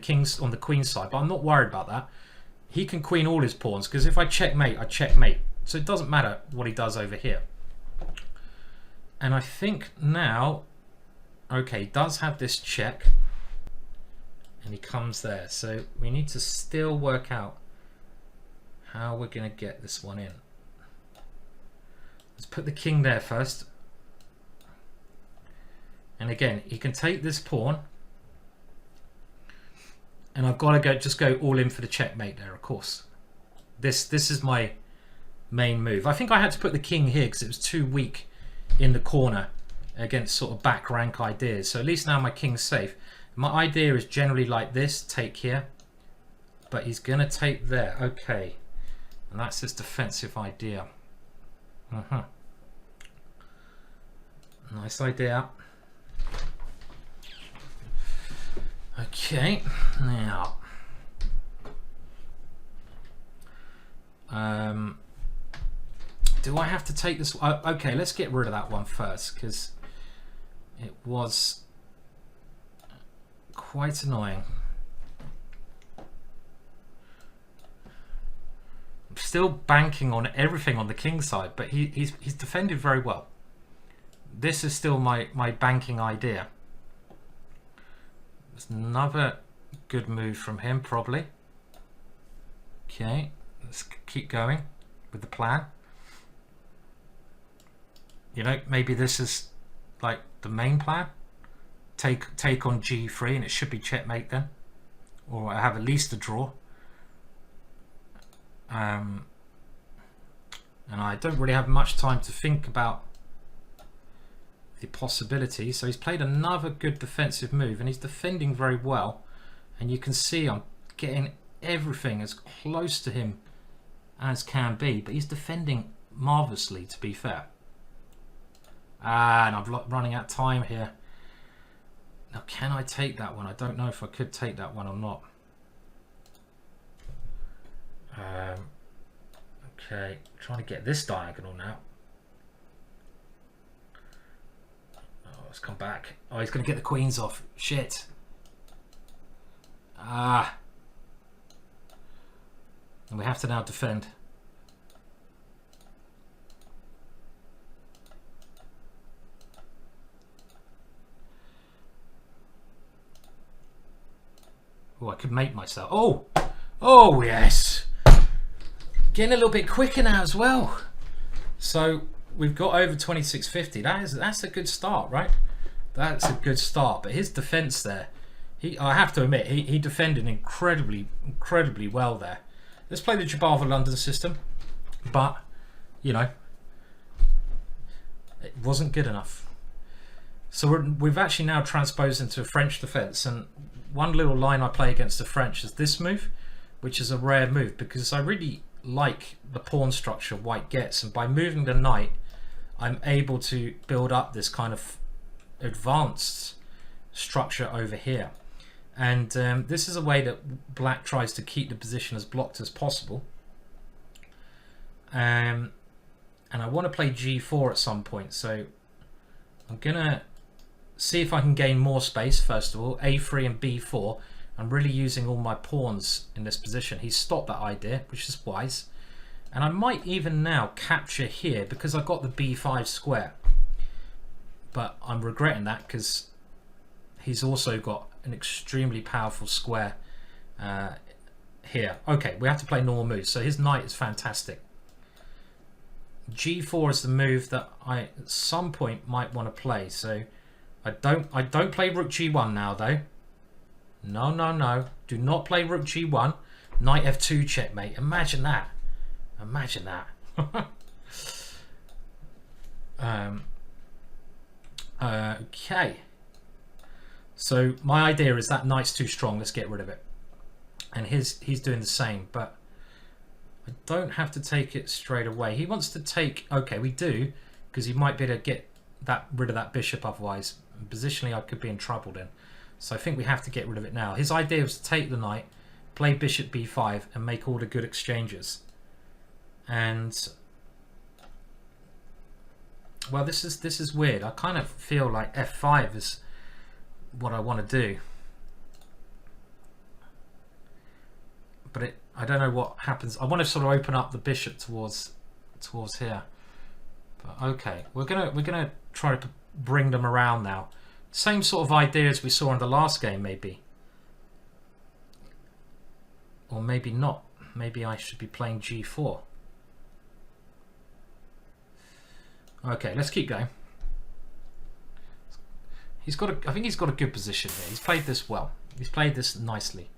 queen side, but I'm not worried about that. he can queen all his pawns, because if I checkmate, I checkmate. So it doesn't matter what he does over here. And I think now, okay, he does have this check, and he comes there. So we need to still work out how we're going to get this one in. Let's put the king there first. And again, he can take this pawn. And I've got to just go all in for the checkmate there, of course. This is my main move. I think I had to put the king here because it was too weak in the corner against sort of back rank ideas. So at least now my king's safe. My idea is generally like this, take here. But he's going to take there. Okay. And that's his defensive idea. Nice idea. Okay, now do I have to take this? Okay, let's get rid of that one first because it was quite annoying. I'm still banking on everything on the king side, but he's defended very well. This is still my banking idea. There's another good move from him, probably. Okay, let's keep going with the plan. You know, maybe this is like the main plan. Take on g3, and it should be checkmate then, or I have at least a draw. And I don't really have much time to think about the possibility. So he's played another good defensive move, and he's defending very well, and you can see I'm getting everything as close to him as can be, but he's defending marvelously, to be fair. And I'm running out of time here. Now can I take that one? I don't know if I could take that one or not. Okay, trying to get this diagonal now. Let's come back. Oh, he's going to get the queens off. Shit. And we have to now defend. Oh, I could mate myself. Oh yes. Getting a little bit quicker now as well. So we've got over 2650. That's a good start, right? That's a good start. But his defense there, I have to admit, he defended incredibly well there. Let's play the Jabava London system, but you know, it wasn't good enough. So we've actually now transposed into a French defense, and one little line I play against the French is this move, which is a rare move because I really like the pawn structure white gets, and by moving the knight I'm able to build up this kind of advanced structure over here, and this is a way that black tries to keep the position as blocked as possible, and I want to play g4 at some point, so I'm gonna see if I can gain more space. First of all, a3 and b4. I'm really using all my pawns in this position. He's stopped that idea, which is wise. And I might even now capture here because I've got the b5 square. But I'm regretting that because he's also got an extremely powerful square here. Okay, we have to play normal moves. So his knight is fantastic. g4 is the move that I at some point might want to play. So I don't play rook g1 now though. No. Do not play rook g1. Knight f2 checkmate. Imagine that. Imagine that. Okay. So my idea is that knight's too strong. Let's get rid of it. And he's doing the same, but I don't have to take it straight away. He wants to take. Okay, we do, because he might be able to get rid of that bishop otherwise. Positionally, I could be in trouble then. So I think we have to get rid of it now. His idea was to take the knight, play bishop b5, and make all the good exchanges. And well, this is weird. I kind of feel like f5 is what I want to do, but I don't know what happens. I want to sort of open up the bishop towards here. But okay, we're gonna try to bring them around now. Same sort of idea as we saw in the last game, maybe. Or maybe not. Maybe I should be playing g4. Okay, let's keep going. I think he's got a good position here. He's played this well. He's played this nicely.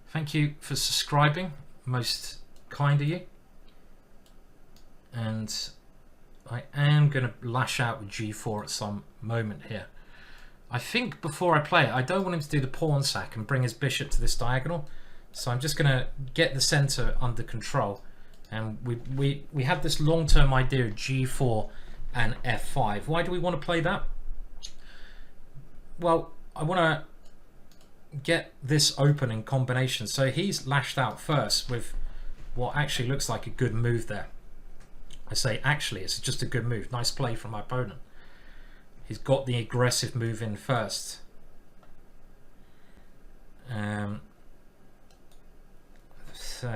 Thank you for subscribing. Most kind of you. And I am going to lash out with g4 at some moment here. I think before I play it, I don't want him to do the pawn sack and bring his bishop to this diagonal. So I'm just going to get the center under control. And we have this long-term idea of g4 and f5. Why do we want to play that? Well, I want to get this open in combination. So he's lashed out first with what actually looks like a good move there. I say actually, it's just a good move. Nice play from my opponent. He's got the aggressive move in first. So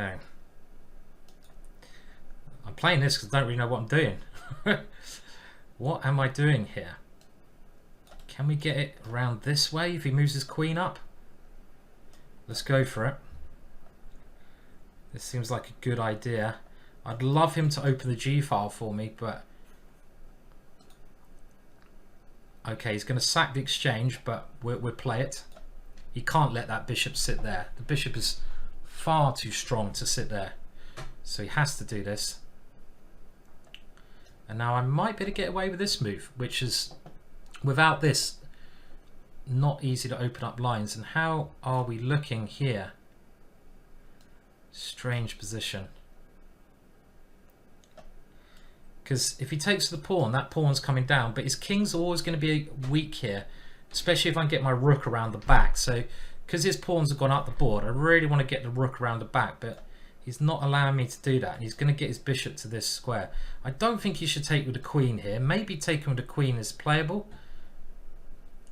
I'm playing this because I don't really know what I'm doing. What am I doing here? Can we get it around this way if he moves his queen up? Let's go for it. This seems like a good idea. I'd love him to open the G file for me, but okay, he's going to sack the exchange, but we'll play it. He can't let that bishop sit there. The bishop is far too strong to sit there, so he has to do this. And now I might be able to get away with this move, which is, without this, not easy to open up lines. And how are we looking here? Strange position. Because if he takes the pawn, that pawn's coming down, but his king's always going to be weak here, especially if I get my rook around the back. So because his pawns have gone up the board, I really want to get the rook around the back, but he's not allowing me to do that. And he's going to get his bishop to this square. I don't think he should take with the queen here. Maybe taking with the queen is playable.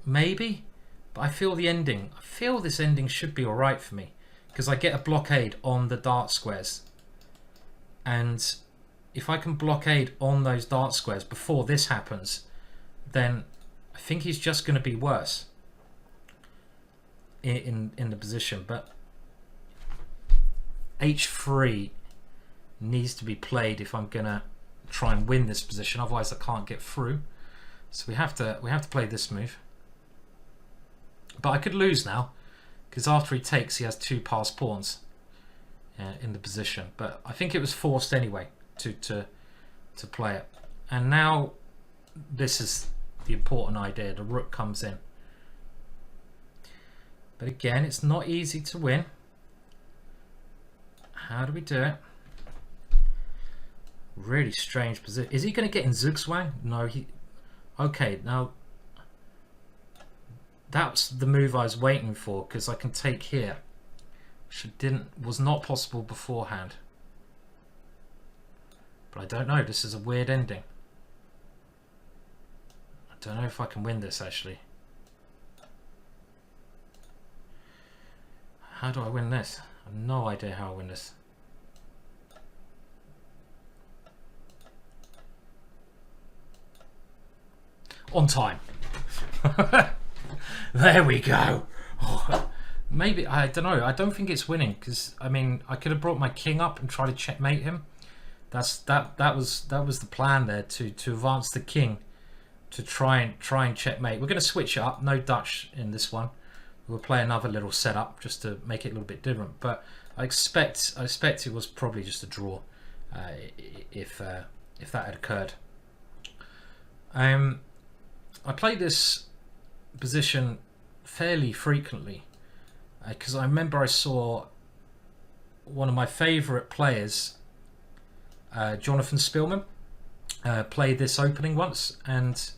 Maybe. But I feel the ending. I feel this ending should be alright for me, because I get a blockade on the dart squares. And if I can blockade on those dart squares before this happens, then I think he's just going to be worse in the position. But h3 needs to be played if I'm going to try and win this position. Otherwise I can't get through. So we have to play this move. But I could lose now, because after he takes, he has two passed pawns in the position. But I think it was forced anyway to play it. And now this is the important idea. The rook comes in. But again, it's not easy to win. How do we do it? Really strange position. Is he going to get in Zugzwang? No, he... Okay, now that's the move I was waiting for, because I can take here, which was not possible beforehand. But I don't know. This is a weird ending. I don't know if I can win this actually. How do I win this? I have no idea how I win this. On time. There we go. Oh, maybe, I don't know. I don't think it's winning, because I mean, I could have brought my king up and tried to checkmate him. That was the plan there, to advance the king to try and checkmate. We're going to switch it up. No Dutch in this one. We'll play another little setup just to make it a little bit different. But I expect it was probably just a draw if that had occurred. I play this position fairly frequently because I remember I saw one of my favourite players, Jonathan Spillman, play this opening once. And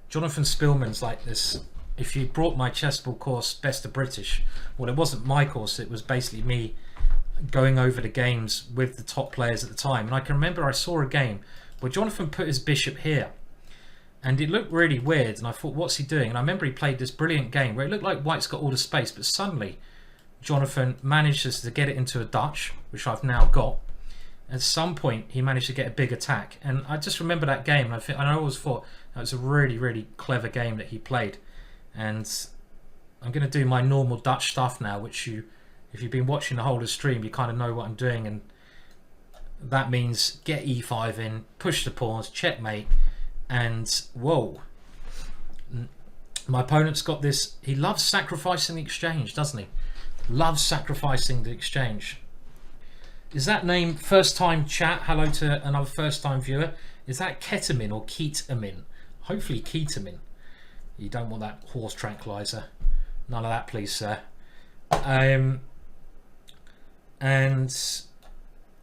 Jonathan Spillman's like this. If you brought my chessboard course, Best of British, well, it wasn't my course, it was basically me going over the games with the top players at the time. And I can remember I saw a game where Jonathan put his bishop here, and it looked really weird, and I thought, what's he doing? And I remember he played this brilliant game where it looked like white's got all the space, but suddenly Jonathan manages to get it into a Dutch, which I've now got. At some point, he managed to get a big attack, and I just remember that game. And I always thought that was a really, really clever game that he played. And I'm going to do my normal Dutch stuff now, which if you've been watching the whole of the stream, you kind of know what I'm doing. And that means get e5 in, push the pawns, checkmate, and whoa. My opponent's got this. He loves sacrificing the exchange, doesn't he? Loves sacrificing the exchange. Is that name first time chat? Hello to another first time viewer. Is that ketamine or ketamine? Hopefully ketamine. You don't want that horse tranquilizer. None of that, please, sir. And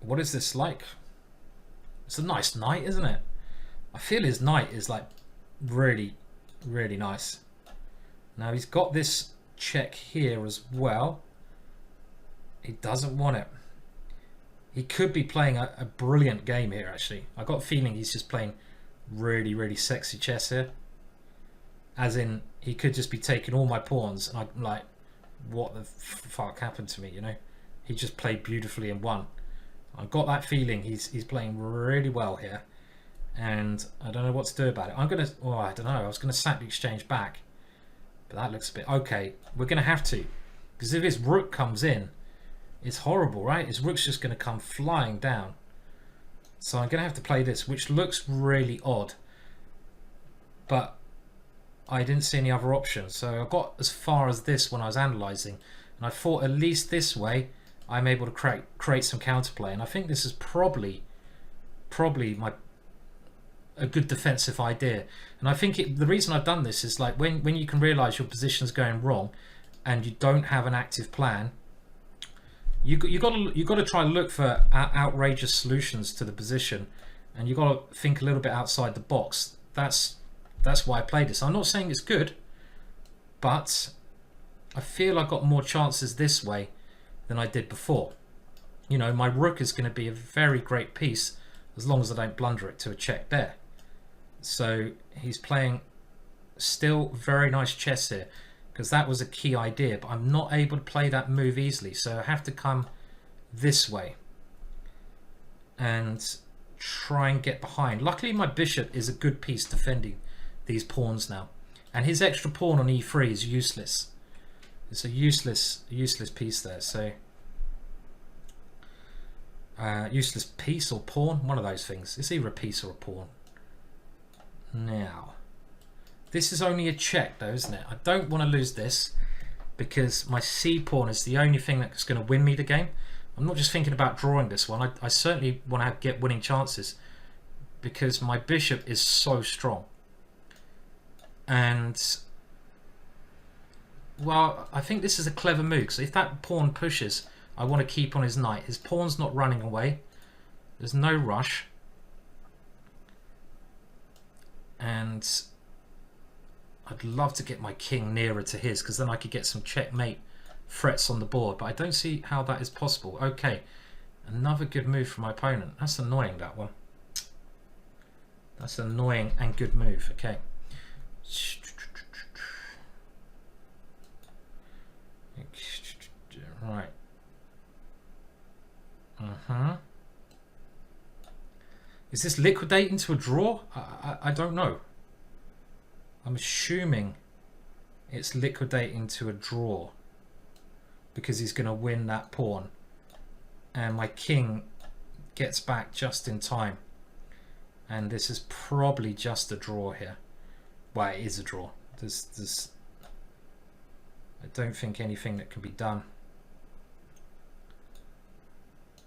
what is this like? It's a nice knight, isn't it? I feel his knight is like really, really nice. Now he's got this check here as well. He doesn't want it. He could be playing a brilliant game here, actually. I got a feeling he's just playing really, really sexy chess here. As in, he could just be taking all my pawns, and I'm like, what the fuck happened to me, you know? He just played beautifully and won. I've got that feeling he's playing really well here. And I don't know what to do about it. I'm going to, oh, I don't know. I was going to sack the exchange back. But that looks a bit, okay, we're going to have to. Because if his rook comes in, it's horrible, right? His rook's just going to come flying down. So I'm going to have to play this, which looks really odd. But I didn't see any other options. So I got as far as this when I was analysing. And I thought at least this way, I'm able to create some counterplay. And I think this is probably a good defensive idea. And I think the reason I've done this is like when you can realise your position's going wrong and you don't have an active plan, you got to try and look for outrageous solutions to the position, and you got to think a little bit outside the box. That's why I played this. I'm not saying it's good, but I feel I got more chances this way than I did before. You know, my rook is going to be a very great piece as long as I don't blunder it to a check there. So he's playing still very nice chess here, because that was a key idea, but I'm not able to play that move easily, so I have to come this way and try and get behind. Luckily my bishop is a good piece defending these pawns now, and his extra pawn on e3 is useless. It's a useless piece there. So useless piece or pawn, one of those things. It's either a piece or a pawn. Now this is only a check though, isn't it? I don't want to lose this, because my c pawn is the only thing that's going to win me the game. I'm not just thinking about drawing this one. I certainly want to get winning chances, because my bishop is so strong. And well, I think this is a clever move, because if that pawn pushes, I want to keep on his knight. His pawn's not running away. There's no rush. And I'd love to get my king nearer to his, because then I could get some checkmate threats on the board, but I don't see how that is possible. Okay, another good move from my opponent. That's annoying, that one. That's an annoying and good move. Okay. Right. Is this liquidating to a draw? I don't know. I'm assuming it's liquidating to a draw, because he's going to win that pawn, and my king gets back just in time, and this is probably just a draw here. Well, it is a draw. There's I don't think anything that can be done.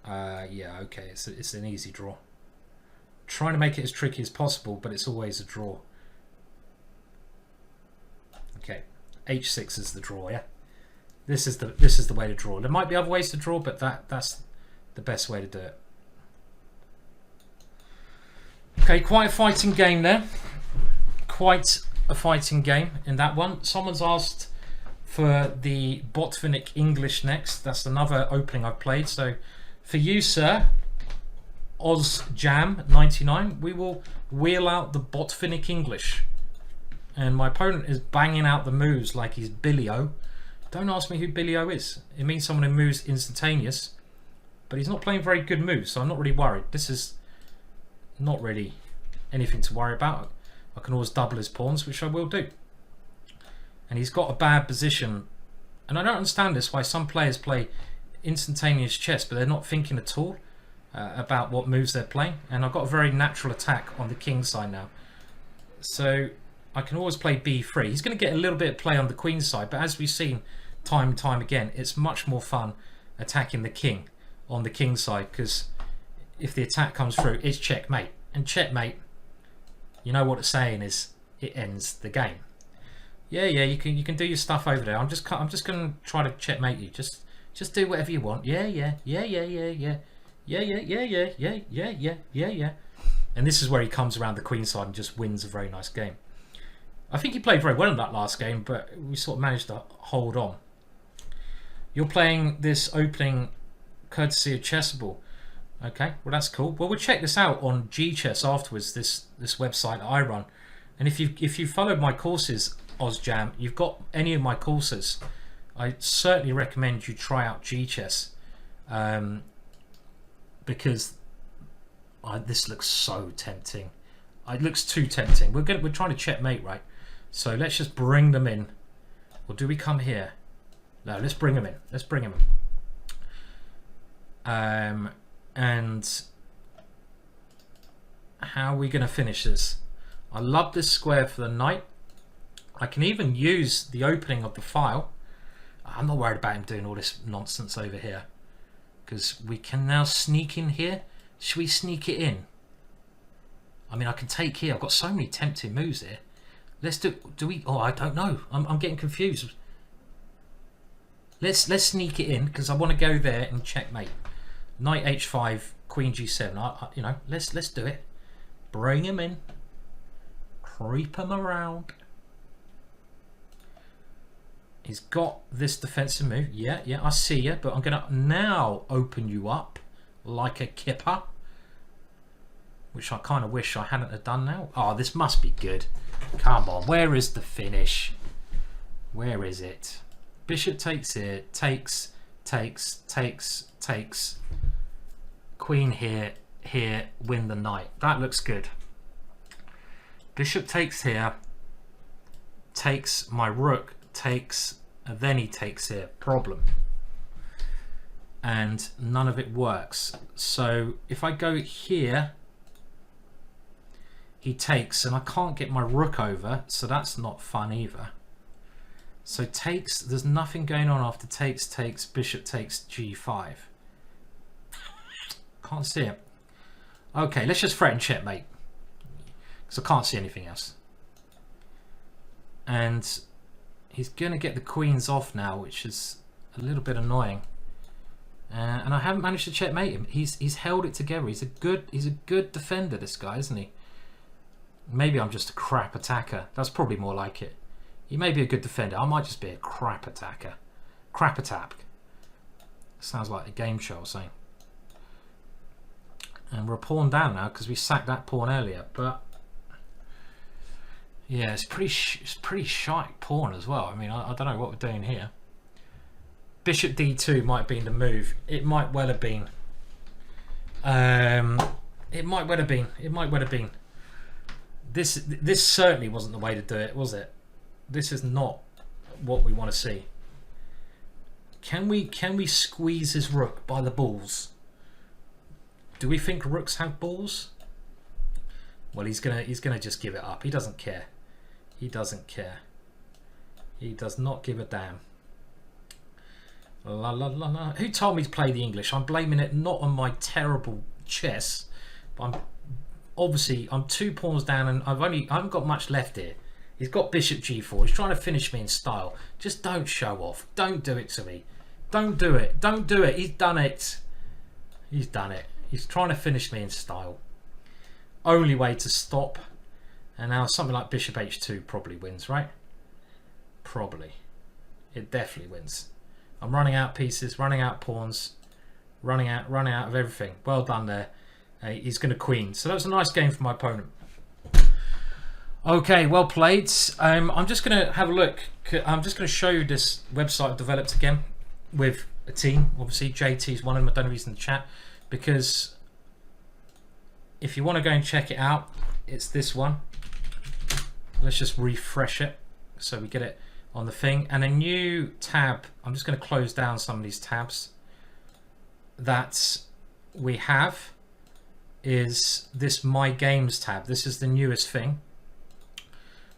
Yeah, okay, it's an easy draw. Trying to make it as tricky as possible, but it's always a draw. Okay, h6 is the draw. Yeah, this is the way to draw. There might be other ways to draw, but that's the best way to do it. Okay, quite a fighting game there. Quite a fighting game in that one. Someone's asked for the Botvinnik English next. That's another opening I've played. So for you, sir, OzJam99, we will wheel out the Botvinnik English. And my opponent is banging out the moves like he's Billy-O, Don't ask me who Billy O is. It means someone who moves instantaneous, but he's not playing very good moves, so I'm not really worried. This is not really anything to worry about. I can always double his pawns, which I will do. And he's got a bad position. And I don't understand this, why some players play instantaneous chess, but they're not thinking at all about what moves they're playing. And I've got a very natural attack on the king side now. So I can always play b3. He's going to get a little bit of play on the queen side, but as we've seen time and time again, it's much more fun attacking the king on the king side, because if the attack comes through, it's checkmate. And checkmate, you know what it's saying is, it ends the game. Yeah, you can do your stuff over there. I'm just going to try to checkmate you. Just do whatever you want. Yeah. And this is where he comes around the queen side and just wins a very nice game. I think he played very well in that last game, but we sort of managed to hold on. You're playing this opening courtesy of Chessable. Okay, well that's cool. Well, we'll check this out on GChess afterwards, this website I run. And if you followed my courses, OzJam, you've got any of my courses, I certainly recommend you try out GChess, because this looks so tempting. It looks too tempting. We're trying to checkmate, right? So let's just bring them in. Or do we come here? No, let's bring them in. Let's bring them in. And how are we going to finish this? I love this square for the knight. I can even use the opening of the file. I'm not worried about him doing all this nonsense over here, because we can now sneak in here. Should we sneak it in? I mean, I can take here. I've got so many tempting moves here. Let's do we? Oh, I don't know. I'm getting confused. Let's sneak it in, because I want to go there and checkmate. Knight h5, queen g7. You know, let's do it. Bring him in. Creep him around. He's got this defensive move. Yeah, I see you, but I'm going to now open you up like a kipper, which I kind of wish I hadn't have done now. Oh, this must be good. Come on, where is the finish? Where is it? Bishop takes here, takes. Queen here, win the knight. That looks good. Bishop takes here, takes my rook, takes, and then he takes here. Problem. And none of it works. So if I go here, he takes, and I can't get my rook over, so that's not fun either. So takes, there's nothing going on after takes, bishop takes g5. Can't see it. Okay, let's just threaten checkmate, because I can't see anything else. And he's going to get the queens off now, which is a little bit annoying. And I haven't managed to checkmate him. He's held it together. He's a good defender, this guy, isn't he? Maybe I'm just a crap attacker. That's probably more like it. He may be a good defender. I might just be a crap attacker. Crap attack. Sounds like a game show or something. And we're a pawn down now because we sacked that pawn earlier. But yeah, it's pretty shy pawn as well. I mean, I don't know what we're doing here. Bishop d2 might have been the move. It might well have been. It might well have been. It might well have been. This certainly wasn't the way to do it, was it? This is not what we want to see. Can we squeeze his rook by the balls? Do we think rooks have balls? Well, he's gonna just give it up. He doesn't care. He doesn't care. He does not give a damn. La la la la. Who told me to play the English? I'm blaming it not on my terrible chess, but I'm 2 pawns down and I haven't got much left here. He's got bishop g4. He's trying to finish me in style. Just don't show off. Don't do it to me. Don't do it. Don't do it. He's done it. He's done it. He's trying to finish me in style. Only way to stop. And now something like bishop h2 probably wins, right? Probably. It definitely wins. I'm running out pieces, running out pawns, running out of everything. Well done there. He's going to queen. So that was a nice game for my opponent. Okay, well played. I'm just going to have a look. I'm just going to show you this website I've developed again with a team. Obviously, JT's one of them. I don't know if he's in the chat, because if you want to go and check it out, it's this one. Let's just refresh it so we get it on the thing. And a new tab. I'm just going to close down some of these tabs that we have is this My Games tab. This is the newest thing.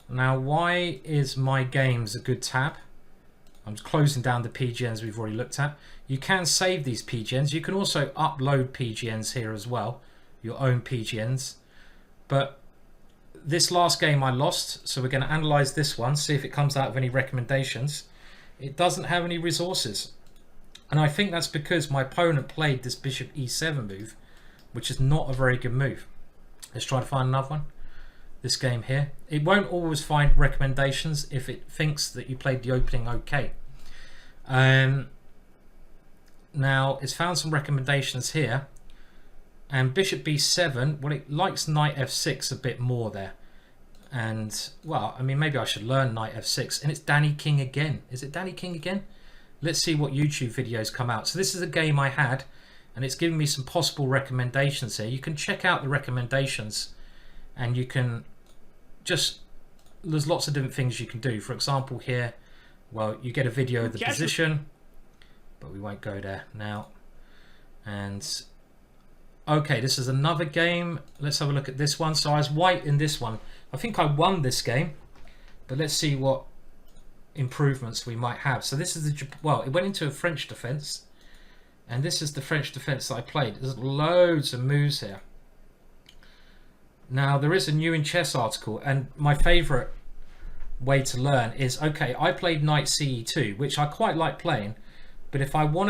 Now, why is My Games a good tab? I'm just closing down the PGNs we've already looked at. You can save these PGNs. You can also upload PGNs here as well, your own PGNs. But this last game I lost, so we're going to analyze this one, see if it comes out with any recommendations. It doesn't have any resources. And I think that's because my opponent played this bishop e7 move, which is not a very good move. Let's try to find another one. This game here. It won't always find recommendations if it thinks that you played the opening okay. Now, it's found some recommendations here. And bishop b7, well, it likes knight f6 a bit more there. And, well, I mean, maybe I should learn knight f6. And it's Danny King again. Is it Danny King again? Let's see what YouTube videos come out. So this is a game I had, and it's giving me some possible recommendations here. You can check out the recommendations, and you can just, there's lots of different things you can do. For example here, well, you get a video of the position, but we won't go there now. And okay, this is another game. Let's have a look at this one. So I was white in this one. I think I won this game, but let's see what improvements we might have. So this is the, well, it went into a French defense, and this is the French defense that I played. There's loads of moves here. Now, there is a new in chess article, and my favorite way to learn is, okay, I played knight ce2, which I quite like playing, but if I want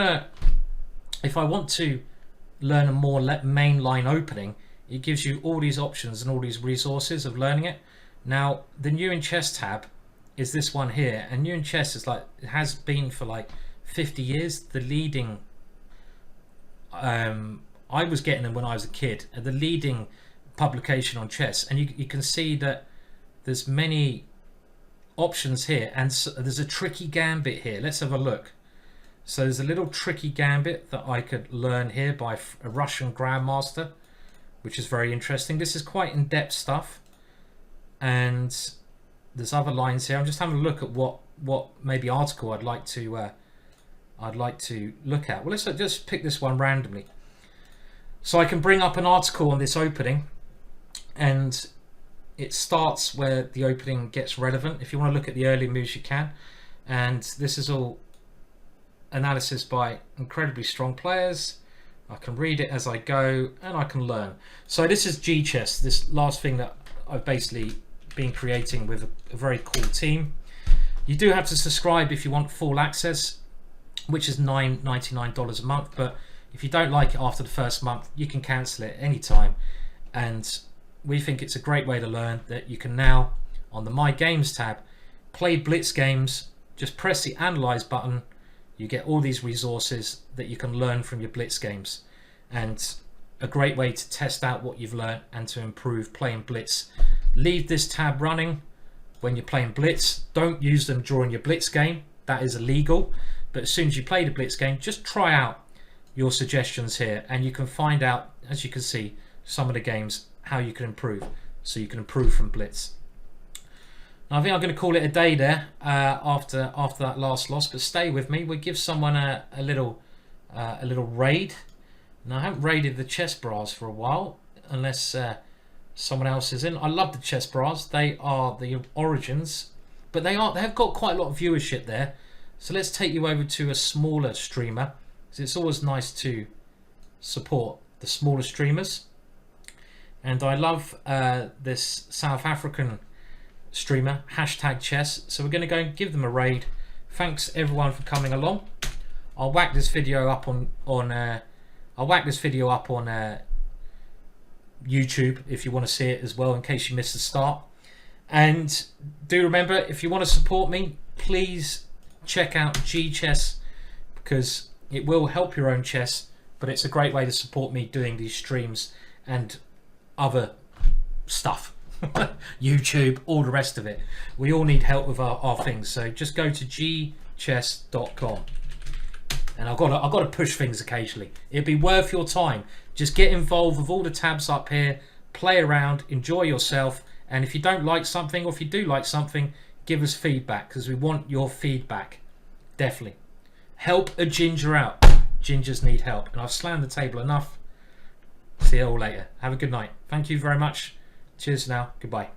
to learn a more mainline opening, it gives you all these options and all these resources of learning it. Now, the new in chess tab is this one here, and new in chess is like, it has been for like 50 years, the leading, I was getting them when I was a kid, the leading publication on chess, and you can see that there's many options here, and so there's a tricky gambit here. Let's have a look. So there's a little tricky gambit that I could learn here by a Russian grandmaster, which is very interesting. This is quite in-depth stuff, and there's other lines here. I'm just having a look at what maybe article I'd like to look at. Well, let's just pick this one randomly. So I can bring up an article on this opening, and it starts where the opening gets relevant. If you want to look at the early moves, you can. And this is all analysis by incredibly strong players. I can read it as I go, and I can learn. So this is G-Chess, this last thing that I've basically been creating with a very cool team. You do have to subscribe if you want full access, which is $9.99 a month. But if you don't like it after the first month, you can cancel it anytime. And we think it's a great way to learn that you can now, on the My Games tab, play blitz games. Just press the analyze button. You get all these resources that you can learn from your blitz games, and a great way to test out what you've learned and to improve playing blitz. Leave this tab running when you're playing blitz. Don't use them during your blitz game. That is illegal. But as soon as you play the blitz game, just try out your suggestions here, and you can find out, as you can see, some of the games, how you can improve, so you can improve from blitz. Now, I think I'm going to call it a day there after that last loss, but stay with me. We'll give someone a little raid. Now, I haven't raided the chess bras for a while, unless someone else is in. I love the chess bras. They are the origins, but they have got quite a lot of viewership there. So let's take you over to a smaller streamer, because it's always nice to support the smaller streamers. And I love this South African streamer, #chess. So we're going to go and give them a raid. Thanks everyone for coming along. I'll whack this video up on YouTube if you want to see it as well, in case you missed the start. And do remember, if you want to support me, please check out G-Chess, because it will help your own chess, but it's a great way to support me doing these streams and other stuff. YouTube, all the rest of it. We all need help with our things. So just go to gchess.com. And I've got to push things occasionally. It'd be worth your time. Just get involved with all the tabs up here, play around, enjoy yourself. And if you don't like something, or if you do like something, give us feedback, because we want your feedback. Definitely. Help a ginger out. Gingers need help. And I've slammed the table enough. See you all later. Have a good night. Thank you very much. Cheers now. Goodbye.